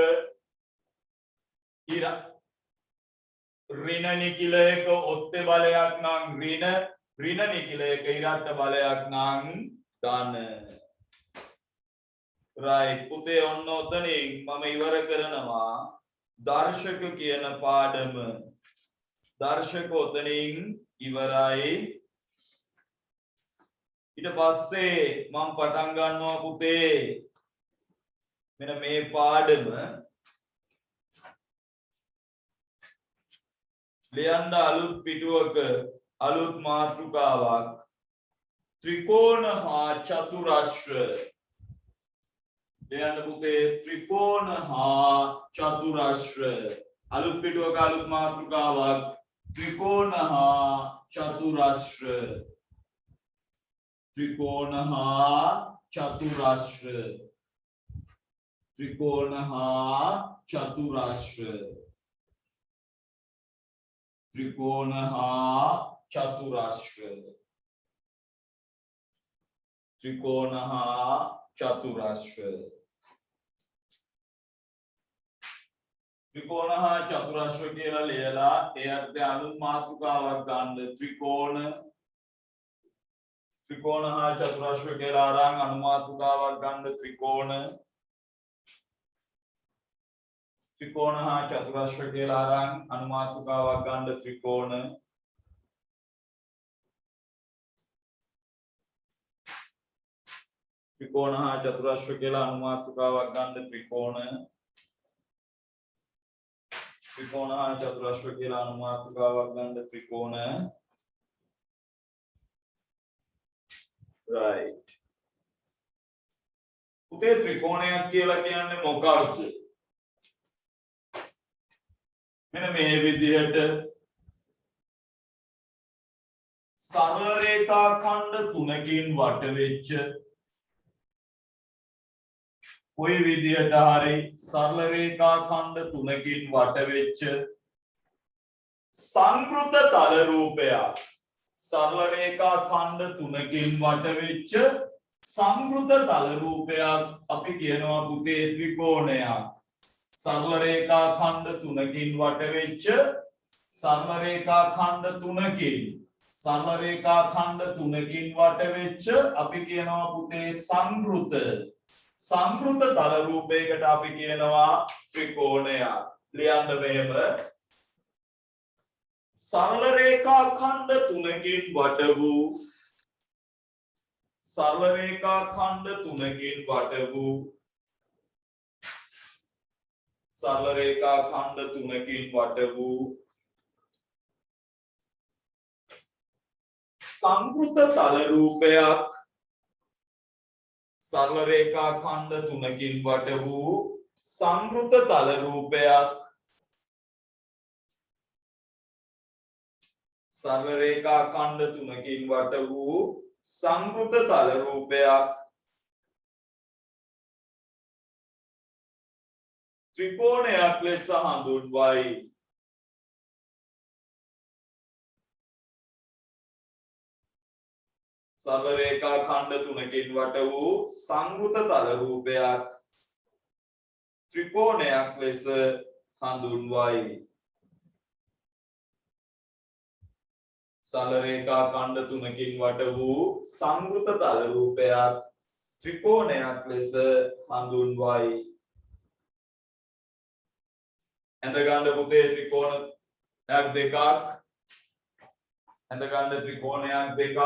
ඍණ නිකිල එක ඔත්තේ බලයක් නම් ඍණ. ඍණ නිකිල එක ඉරට්ට බලයක් නම් ධන. right පුතේ ඔන්න ඔතනින් මම ඉවර කරනවා දර්ශක කියන පාඩම. දර්ශක ඔතනින් ඉවරයි. ඊට පස්සේ මම පටන් ගන්නවා පුතේ මෙන්න මේ පාඩම ලියන්න අලුත් පිටුවක අලුත් මාතෘකාවක් ත්‍රිකෝණ හා චතුරස්‍ර. ලියන්න පුතේ ත්‍රිකෝණ හා චතුරස්‍ර. අලුත් පිටුවක අලුත් මාතෘකාවක් ත්‍රිකෝණ හා චතුරස්‍ර. ත්‍රිකෝණ හා චතුරස්‍ර. ත්‍රිකෝණ හා චතුරස්‍ර. ත්‍රිකෝණ හා චතුරස්‍ර. ත්‍රිකෝණ හා චතුරස්‍ර. ත්‍රිකෝණ හා චතුරස්‍ර කියලා ලියලා ඒ අර්ථය අලුත් මාතෘකාවක් ගන්න. ත්‍රිකෝණ හා චතුරස්‍ර කියලා අරන් අනුමාතෘකාවක් ගන්න. ත්‍රිකෝණ හා චතුරස්‍ර කියලා අරන් අනුමාතෘකාවක් ගන්න. ත්‍රිකෝණ හා චතුරස්‍ර කියලා අනුමාතෘකාවක් ගන්න. ත්‍රිකෝණ හා චතුරස්‍ර කියලා අනුමාතෘකාවක් ගන්න. ත්‍රිකෝණ right පුතේ ත්‍රිකෝණයක් කියලා කියන්නේ මොකක්ද? මෙන්න මේ විදිහට සරල රේඛා ඛණ්ඩ තුනකින් වට වෙච්ච කොයි විදිහට හරි සරල රේඛා ඛණ්ඩ තුනකින් වට වෙච්ච සංකෘත තල රූපයක්. සරල රේඛා ඛණ්ඩ තුනකින් වට වෙච්ච සංකෘත තල රූපයක් අපි කියනවා පුතේ ත්‍රිකෝණයක්. සරල රේඛා ඛණ්ඩ තුනකින් වට වෙච්ච සරල රේඛා ඛණ්ඩ තුනකින් වට වෙච්ච අපි කියනවා පුතේ සංකෘත තල රූපයකට අපි කියනවා ත්‍රිකෝණයක්. ලියන්න මෙහෙම සරල රේඛා ඛණ්ඩ තුනකින් වට වූ සරල රේඛා ඛණ්ඩ තුනකින් වට වූ සරල රේඛා ඛණ්ඩ තුනකින් වට වූ සංකෘත තල රූපයක් සරල රේඛා ඛණ්ඩ තුනකින් වට වූ සංකෘත තල රූපයක් සරල රේඛා ඛණ්ඩ තුනකින් වට වූ සංකෘත තල රූපයක් ත්‍රිකෝණයක් ලෙස හඳුන්වයි. සරල රේඛා ඛණ්ඩ තුනකින් වට වූ සංකෘත තල රූපයක් ත්‍රිකෝණයක් ලෙස හඳුන්වයි. සරල රේඛා ඛණ්ඩ තුනකින් වට වූ සංකෘත තල රූපයක් ත්‍රිකෝණයක් ලෙස හඳුන්වයි. ඇඳ ගන්න පුතේ ත්‍රිකෝණයක් දෙකක් ඇඳ ගන්න ත්‍රිකෝණයක් දෙකක්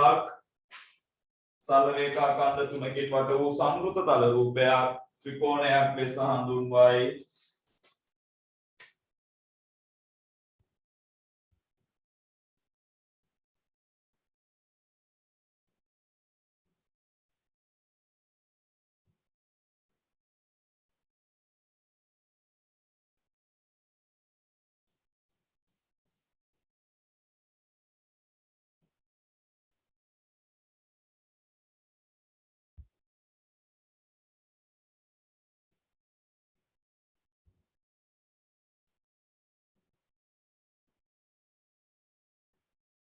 සරල රේඛා ඛණ්ඩ තුනකින් වට වූ සංකෘත තල රූපයක් ත්‍රිකෝණයක් ලෙස හඳුන්වයි.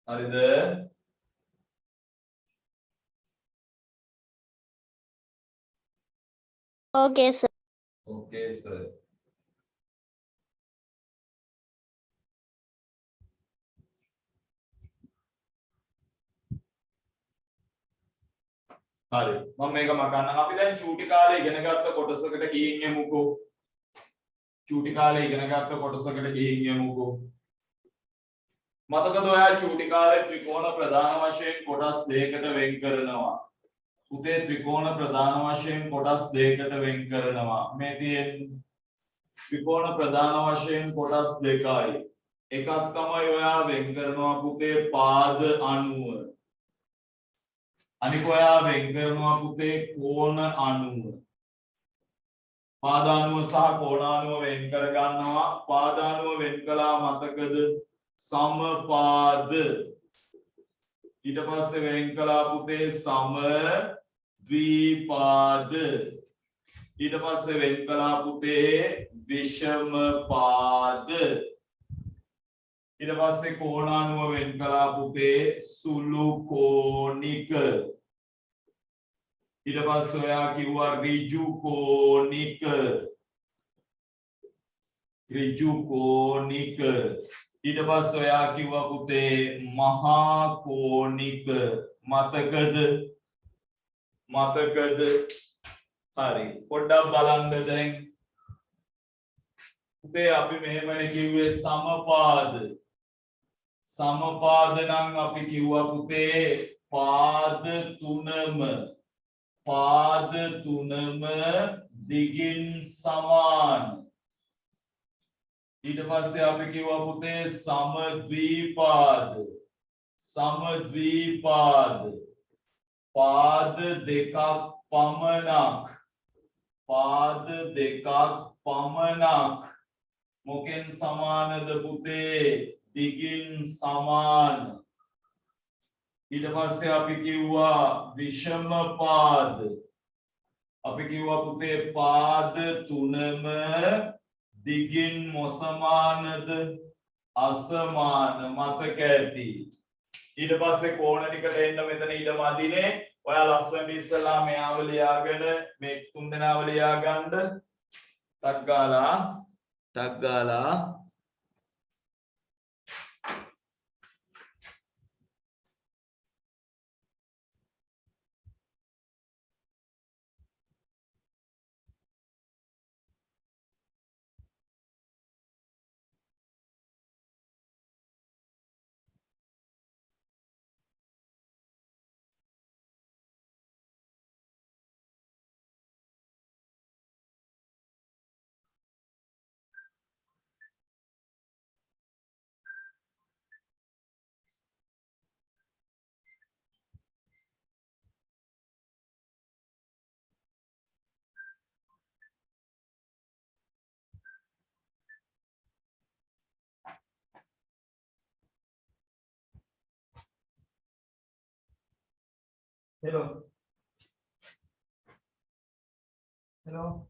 හරිද? Okay, sir. Okay sir. හරි මම මේක මකන්නම්. අපි දැන් චූටි කාලේ ඉගෙන ගත්ත කොටසකට ගිහින් යමුකෝ. චූටි කාලේ ඉගෙන ගත්ත කොටසකට ගිහින් යමුකෝ. මතකද ඔයා චූටි කාලේ ත්‍රිකෝණ ප්‍රධාන වශයෙන් කොටස් දෙකකට වෙන් කරනවා. පුතේ ත්‍රිකෝණ ප්‍රධාන වශයෙන් කොටස් දෙකකට වෙන් කරනවා. මේ තියෙන ත්‍රිකෝණ ප්‍රධාන වශයෙන් කොටස් දෙකයි. එකක් තමයි ඔයා වෙන් කරනවා පුතේ පාද 90. අනික ඔයා වෙන් කරනවා පුතේ කෝණ 90. පාද 90 සහ කෝණ 90 වෙන් කර ගන්නවා. පාද 90 වෙන් කළා මතකද? සමපාද. ඊට පස්සේ වෙන් කළා පුතේ සම ද්විපාද. ඊට පස්සේ වෙන් කළා පුතේ විෂම පාද. ඊට පස්සේ කෝණ 90 වෙන් කළා පුතේ සුළු කෝණික. ඊට පස්සේ ඔයා කිව්වා ඍජු කෝණික. ඍජු කෝණික. ඊට පස්සේ ඔයා කිව්වා පුතේ මහා කෝණික. මතකද? මතකද? හරි පොඩ්ඩක් බලන්න දැන් පුතේ අපි මෙහෙමනේ කිව්වේ සමපාද. සමපාද නම් අපි කිව්වා පුතේ පාද තුනම දිගින් සමාන. ඊට පස්සේ අපි කිව්වා පුතේ සමද්විපාද. පාද දෙකක් පමණක් මොකෙන් සමානද පුතේ? දිගින් සමාන. ඊට පස්සේ අපි කිව්වා විෂම පාද. අපි කිව්වා පුතේ පාද තුනම දිගින් මොසමානද? අසමාන. මතක ඇති. ඊට පස්සේ කෝණ ටිකට එන්න මෙතන ඊට මදිනේ. ඔයා ලස්සනට ඉස්සලා මෙයාව ලියාගෙන මේ තුන් දෙනාව ලියා ගන්න. ටක් ගාලා hello hello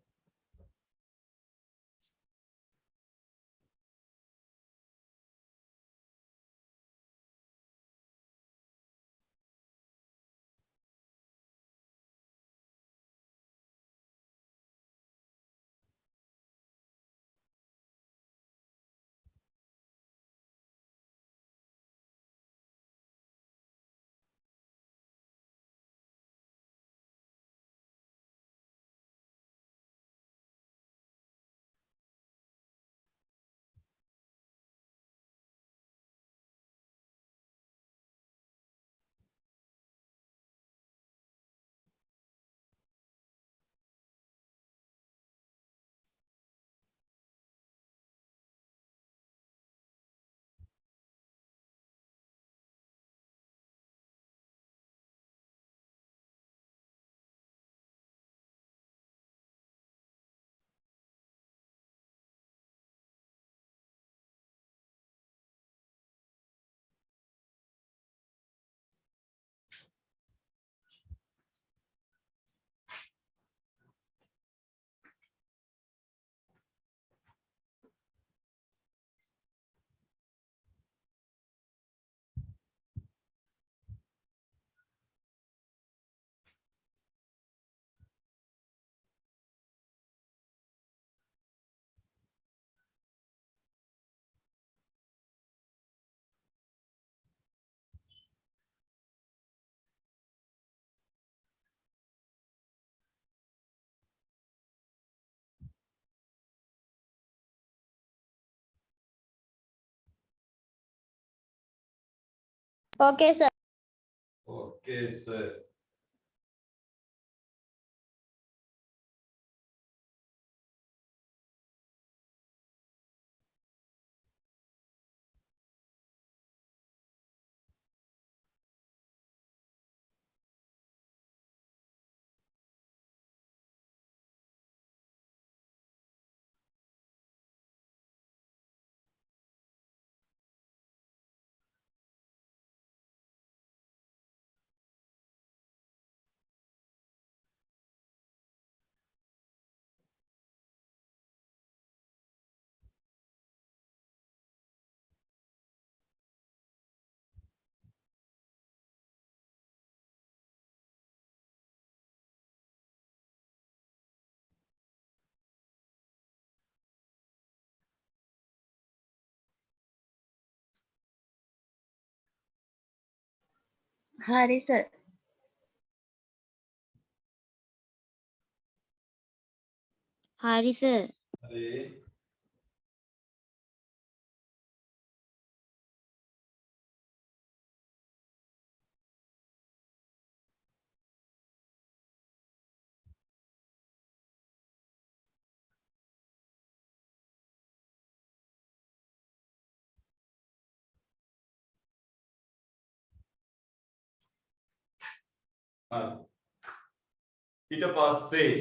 Okay, sir. okay sir හරි සර්. Hari, sir. hari ඊට පස්සේ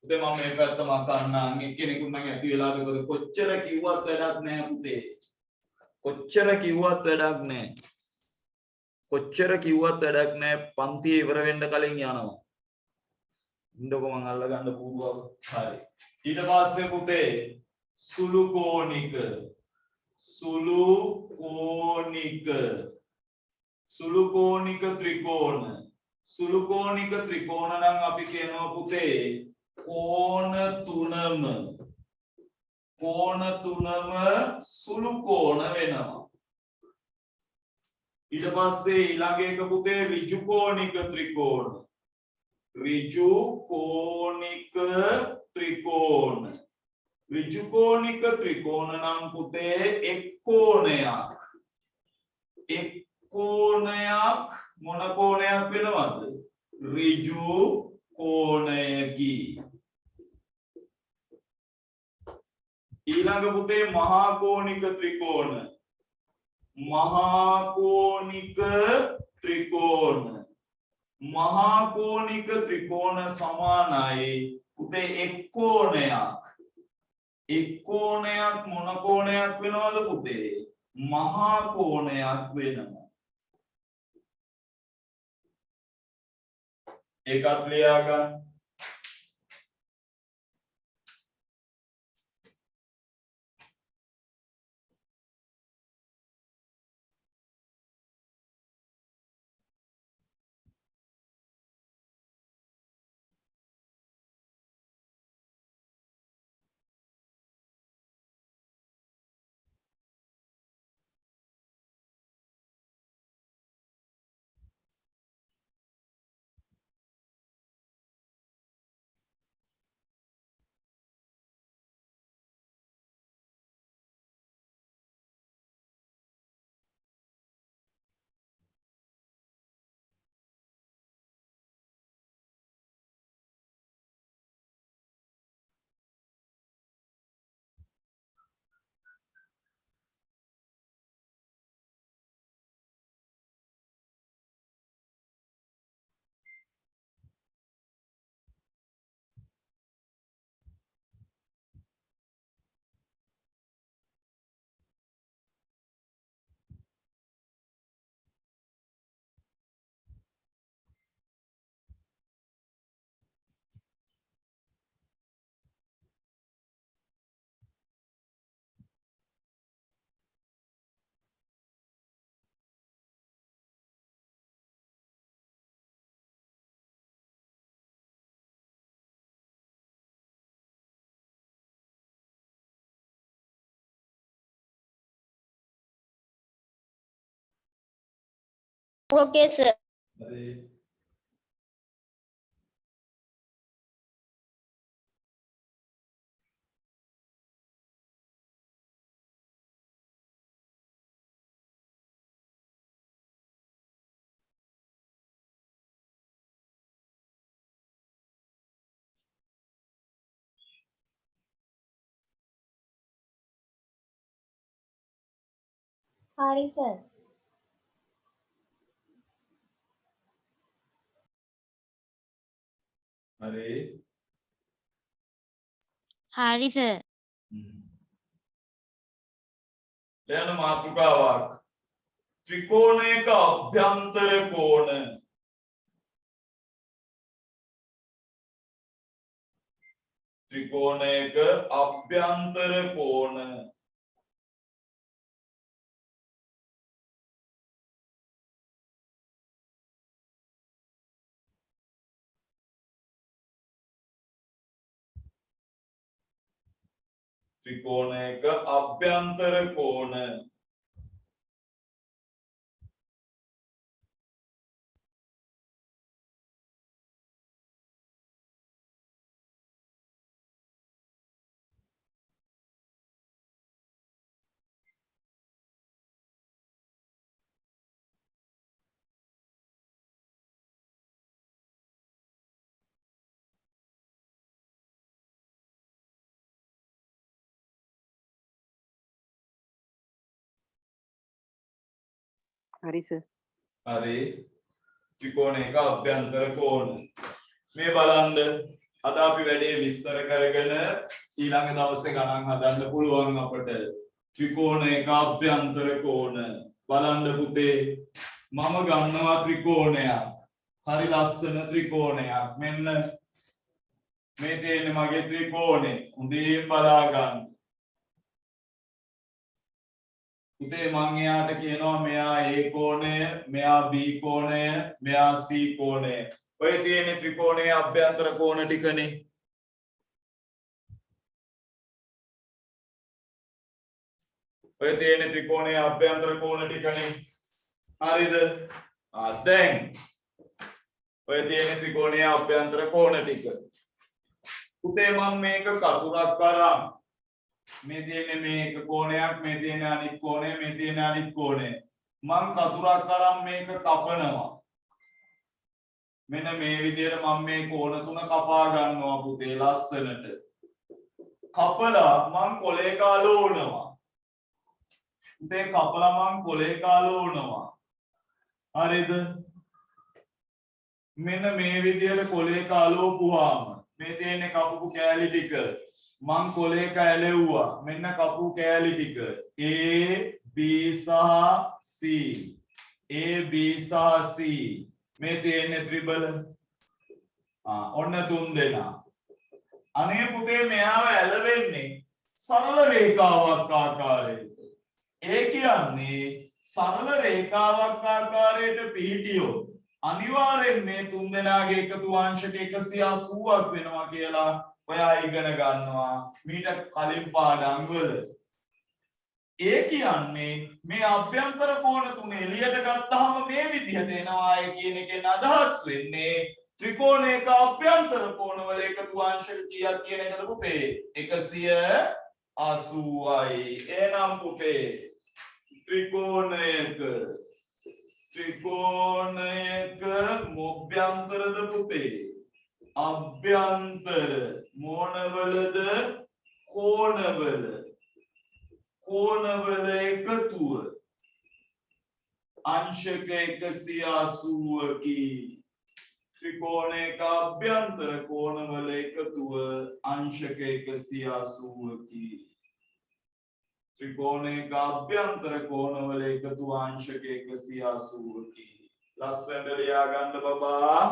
පුතේ මම මේ පැත්ත මකන්නම් එක්කෙනෙකුට නම් ඇති වෙලාද කොච්චර කිව්වත් වැඩක් නැහැ පුතේ කොච්චර කිව්වත් වැඩක් නැහැ කොච්චර කිව්වත් වැඩක් නැහැ පන්තිය ඉවර වෙන්න කලින් යනවා ඉන්නකො මං අල්ල ගන්න පුළුවන් හරි ඊට පස්සේ පුතේ සුළු කෝණික ත්‍රිකෝණ සුළු කෝණික ත්‍රිකෝණ නම් අපි කියනවා පුතේ कोण තුනම සුළු කෝණ වෙනවා ඊට පස්සේ ඊළඟ එක පුතේ ඍජු කෝණික ත්‍රිකෝණ ඍජු කෝණික ත්‍රිකෝණ නම් පුතේ එක් කෝණයක් මොන කෝණයක් වෙනවද ඍජු කෝණයකි ඊළඟ පුතේ මහා කෝණික ත්‍රිකෝණ සමානයි පුතේ එක් කෝණයක් මොන කෝණයක් වෙනවද පුතේ මහා කෝණයක් වෙනවා ඒකත් ලියා ගන්න. Okay, sir. හරි. හරි සර්. හරි. Hari, sir. ලියන මාතෘකාවක්. ත්‍රිකෝණයක අභ්‍යන්තර කෝණ ත්‍රිකෝණයක අභ්‍යන්තර කෝණ ත්‍රිකෝණයක අභ්‍යන්තර කෝණ හරි සර්. හරි. ත්‍රිකෝණයක අභ්‍යන්තර කෝණ මේ බලන්න අද අපි වැඩේ විස්තර කරගෙන ඊළඟ දවසේ ගණන් හදන්න පුළුවන් අපට. ත්‍රිකෝණයක අභ්‍යන්තර කෝණ බලන්න පුතේ මම ගන්නවා ත්‍රිකෝණයක්. හරි ලස්සන ත්‍රිකෝණයක්. මෙන්න මේ තියෙන්නේ මගේ ත්‍රිකෝණේ. හොඳින් බලා ගන්න. පුතේ මං එයාට කියනවා මෙයා A කෝණය, මෙයා B කෝණය, මෙයා C කෝණය. ඔය තියෙන ත්‍රිකෝණයේ අභ්‍යන්තර කෝණ ටිකනේ. ඔය තියෙන ත්‍රිකෝණයේ අභ්‍යන්තර කෝණ ටිකනේ. හරිද? දැන් ඔය තියෙන ත්‍රිකෝණයේ අභ්‍යන්තර කෝණ ටික. පුතේ මම මේක කතුරක් කරා. මේ තියෙන්නේ මේක කෝණයක්, මේ තියෙන්නේ අනිත් කෝණය, මේ තියෙන්නේ අනිත් කෝණය. මම කතුරක් කරන් මේක කපනවා. මෙන්න මේ විදිහට මම මේ කෝණ තුන කපා ගන්නවා පුතේ ලස්සනට. කපලා මම කොලේ කාලෝනවා. පුතේ කපලා මම කොලේ කාලෝනවා. හරිද? මෙන්න මේ විදිහට කොලේ කාලෝපුවාම මේ තියෙන්නේ කපපු කෑලි ටික. මං කොලේ කැලෙව්වා. මෙන්න කපු කෑලි ටික A B සහ C. A B සහ C. මේ තියෙන්නේ ත්‍රිබල. ඔන්න 3 දෙනා. අනේ පුතේ මෙයාව ඇලවෙන්නේ සරල රේඛාවක් ආකාරයට. ඒ කියන්නේ සරල රේඛාවක් ආකාරයට පිහිටියොත් අනිවාර්යෙන් මේ 3 දෙනාගේ එකතු අංශක 180ක් වෙනවා කියලා ඔයා ඉගෙන ගන්නවා මීට කලින් පාඩම් වල. ඒ කියන්නේ මේ අභ්‍යන්තර කෝණ තුන එළියට ගත්තාම මේ විදිහට එනවා කියන එකෙන් අදහස් වෙන්නේ ත්‍රිකෝණයක අභ්‍යන්තර කෝණවල එකතු අංශක කීයක් කියන එකද පුතේ 180යි. එහෙනම් පුතේ ත්‍රිකෝණයක මොභ්‍යන්තරද පුතේ අභ්‍යන්තර මොනවලද කෝණවල එකතුව අංශක 180කි. ත්‍රිකෝණයක අභ්‍යන්තර කෝණවල එකතුව අංශක 180කි. ත්‍රිකෝණයක අභ්‍යන්තර කෝණවල එකතුව අංශක 180කි. ලස්සනට ලියා ගන්න බබා.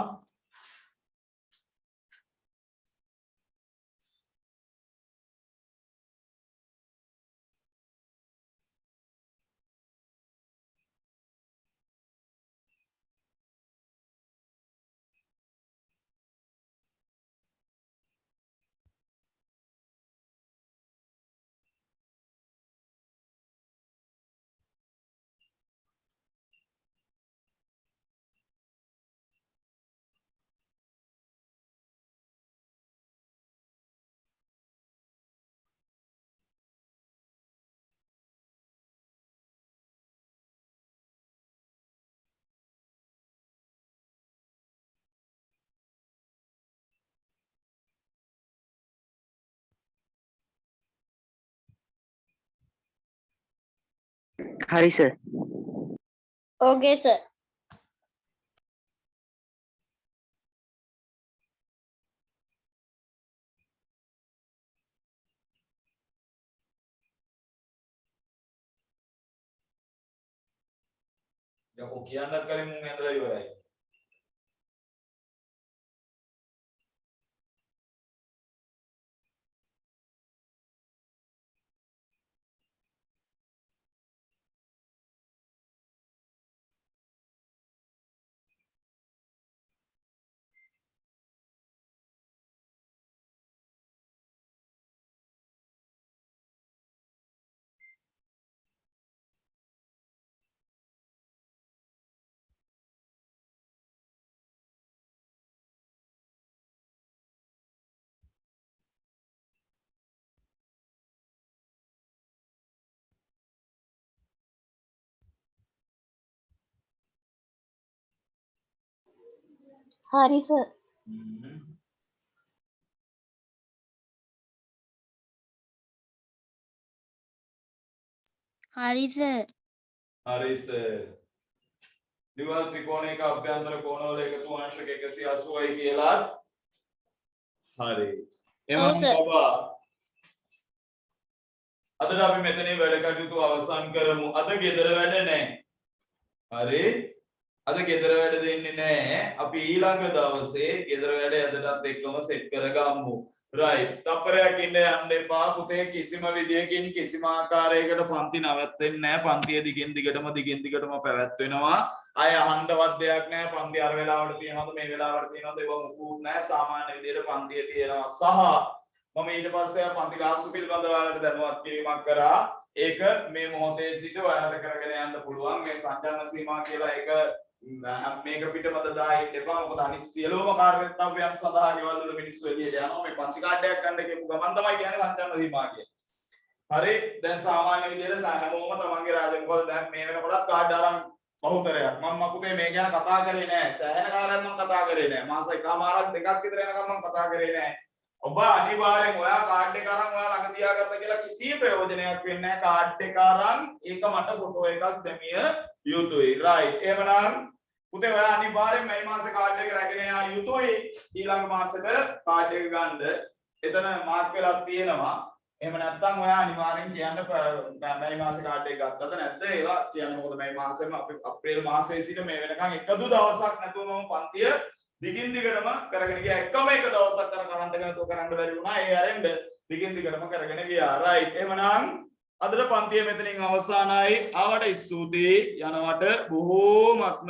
හරි සර්. Okay, sir. දැන් ඔය කියන්නත් කලින් මුන් ඇඳලා ඉවරයි. හරි සර්. Hari, sir. හරි සර්. ද්විවාර ත්‍රිකෝණයක අභ්‍යන්තර කෝණවල එකතු අංශක 180යි කියලා. හරි. එමනම් sir. බබා අදට අපි මෙතනින් වැඩ කටයුතු අවසන් කරමු. අද ගෙදර වැඩ නැහැ. හරි. අද ගෙදර වැඩ දෙන්නේ නැහැ. අපි ඊළඟ දවසේ ගෙදර වැඩ අදටත් එක්කම සෙට් කරගමු. right. තප්පරයක් ඉන්න යන්න එපා. පුතේ කිසිම විදියකින් කිසිම ආකාරයකට පන්ති නවත්වෙන්නේ නැහැ. පන්තිය දිගින් දිගටම පැවැත්වෙනවා. අය අහන්නවත් දෙයක් නැහැ. පන්ති අර වෙලාවට තියනවද මේ වෙලාවට තියනවද ඒව මොකුත් නැහැ. සාමාන්‍ය විදියට පන්තිය තියෙනවා. සහ මම ඊට පස්සේ පන්ති ගාස්තු පිළිබඳව ඔයාලට දැනුවත් කිරීමක් කරා. ඒක මේ මොහොතේ සිට ඔයාලට කරගෙන යන්න පුළුවන්. මේ සංචාරන සීමා කියලා ඒක මේක පිටපත දාන්න එපා. මොකද අනිත් සියලුම කාර්යක්‍රමයන් සඳහා ගෙවල් වල මිනිස්සු එළියට යනවා. මේ පන්ති කාඩ් එකක් ගන්න කියපු ගමන් තමයි කියන්නේ සංචාරන සීමා කියන්නේ. හරි. දැන් සාමාන්‍ය විදියට හැමෝම තමන්ගේ රාජ්‍යවල දැන් මේ වෙනකොටත් කාඩ් අරන් බහුතරයක් මම පුතේ මේ ගැන කතා කරේ නෑ. සෑහෙන කාලයක් මම කතා කරේ නෑ. මාස එකමාරක් දෙකක් විතර යනකම් මම කතා කරේ නෑ. ඔබ අනිවාර්යෙන් ඔයා කාඩ් එක අරන් ඔයා ළඟ තියාගත්ත කියලා කිසි ප්‍රයෝජනයක් වෙන්නේ නැහැ. කාඩ් එක අරන් ඒක මට ෆොටෝ එකක් දැමිය යුතුයි. right. එහෙමනම් පුතේ ඔයා අනිවාර්යෙන් මේ මාසේ කාඩ් එක රැගෙන යා යුතුයි. ඊළඟ මාසෙට කාඩ් එක ගන්න. එතන මාක් වෙලා තියෙනවා. එහෙම නැත්නම් ඔයා අනිවාර්යෙන් කියන්න මේ මාසේ කාඩ් එක ගත්තද නැද්ද ඒවා කියන්න. මොකද මේ මාසෙම අපි අප්‍රේල් මාසයේ සිට මේ වෙනකන් එකදු දවසක් නැතුව මම පන්තිය දිගින් දිගටම කරගෙන ගියා. එකම එක දවසක් අර කරන්ට් එක නැතුව කරන්න බැරි වුණා. ඒ ඇරෙන්න දිගින් දිගටම කරගෙන ගියා. right. එහෙමනම් අදට පන්තිය මෙතනින් අවසానයි. ආවට ස්තුතියි. යනවට බොහෝමත්ම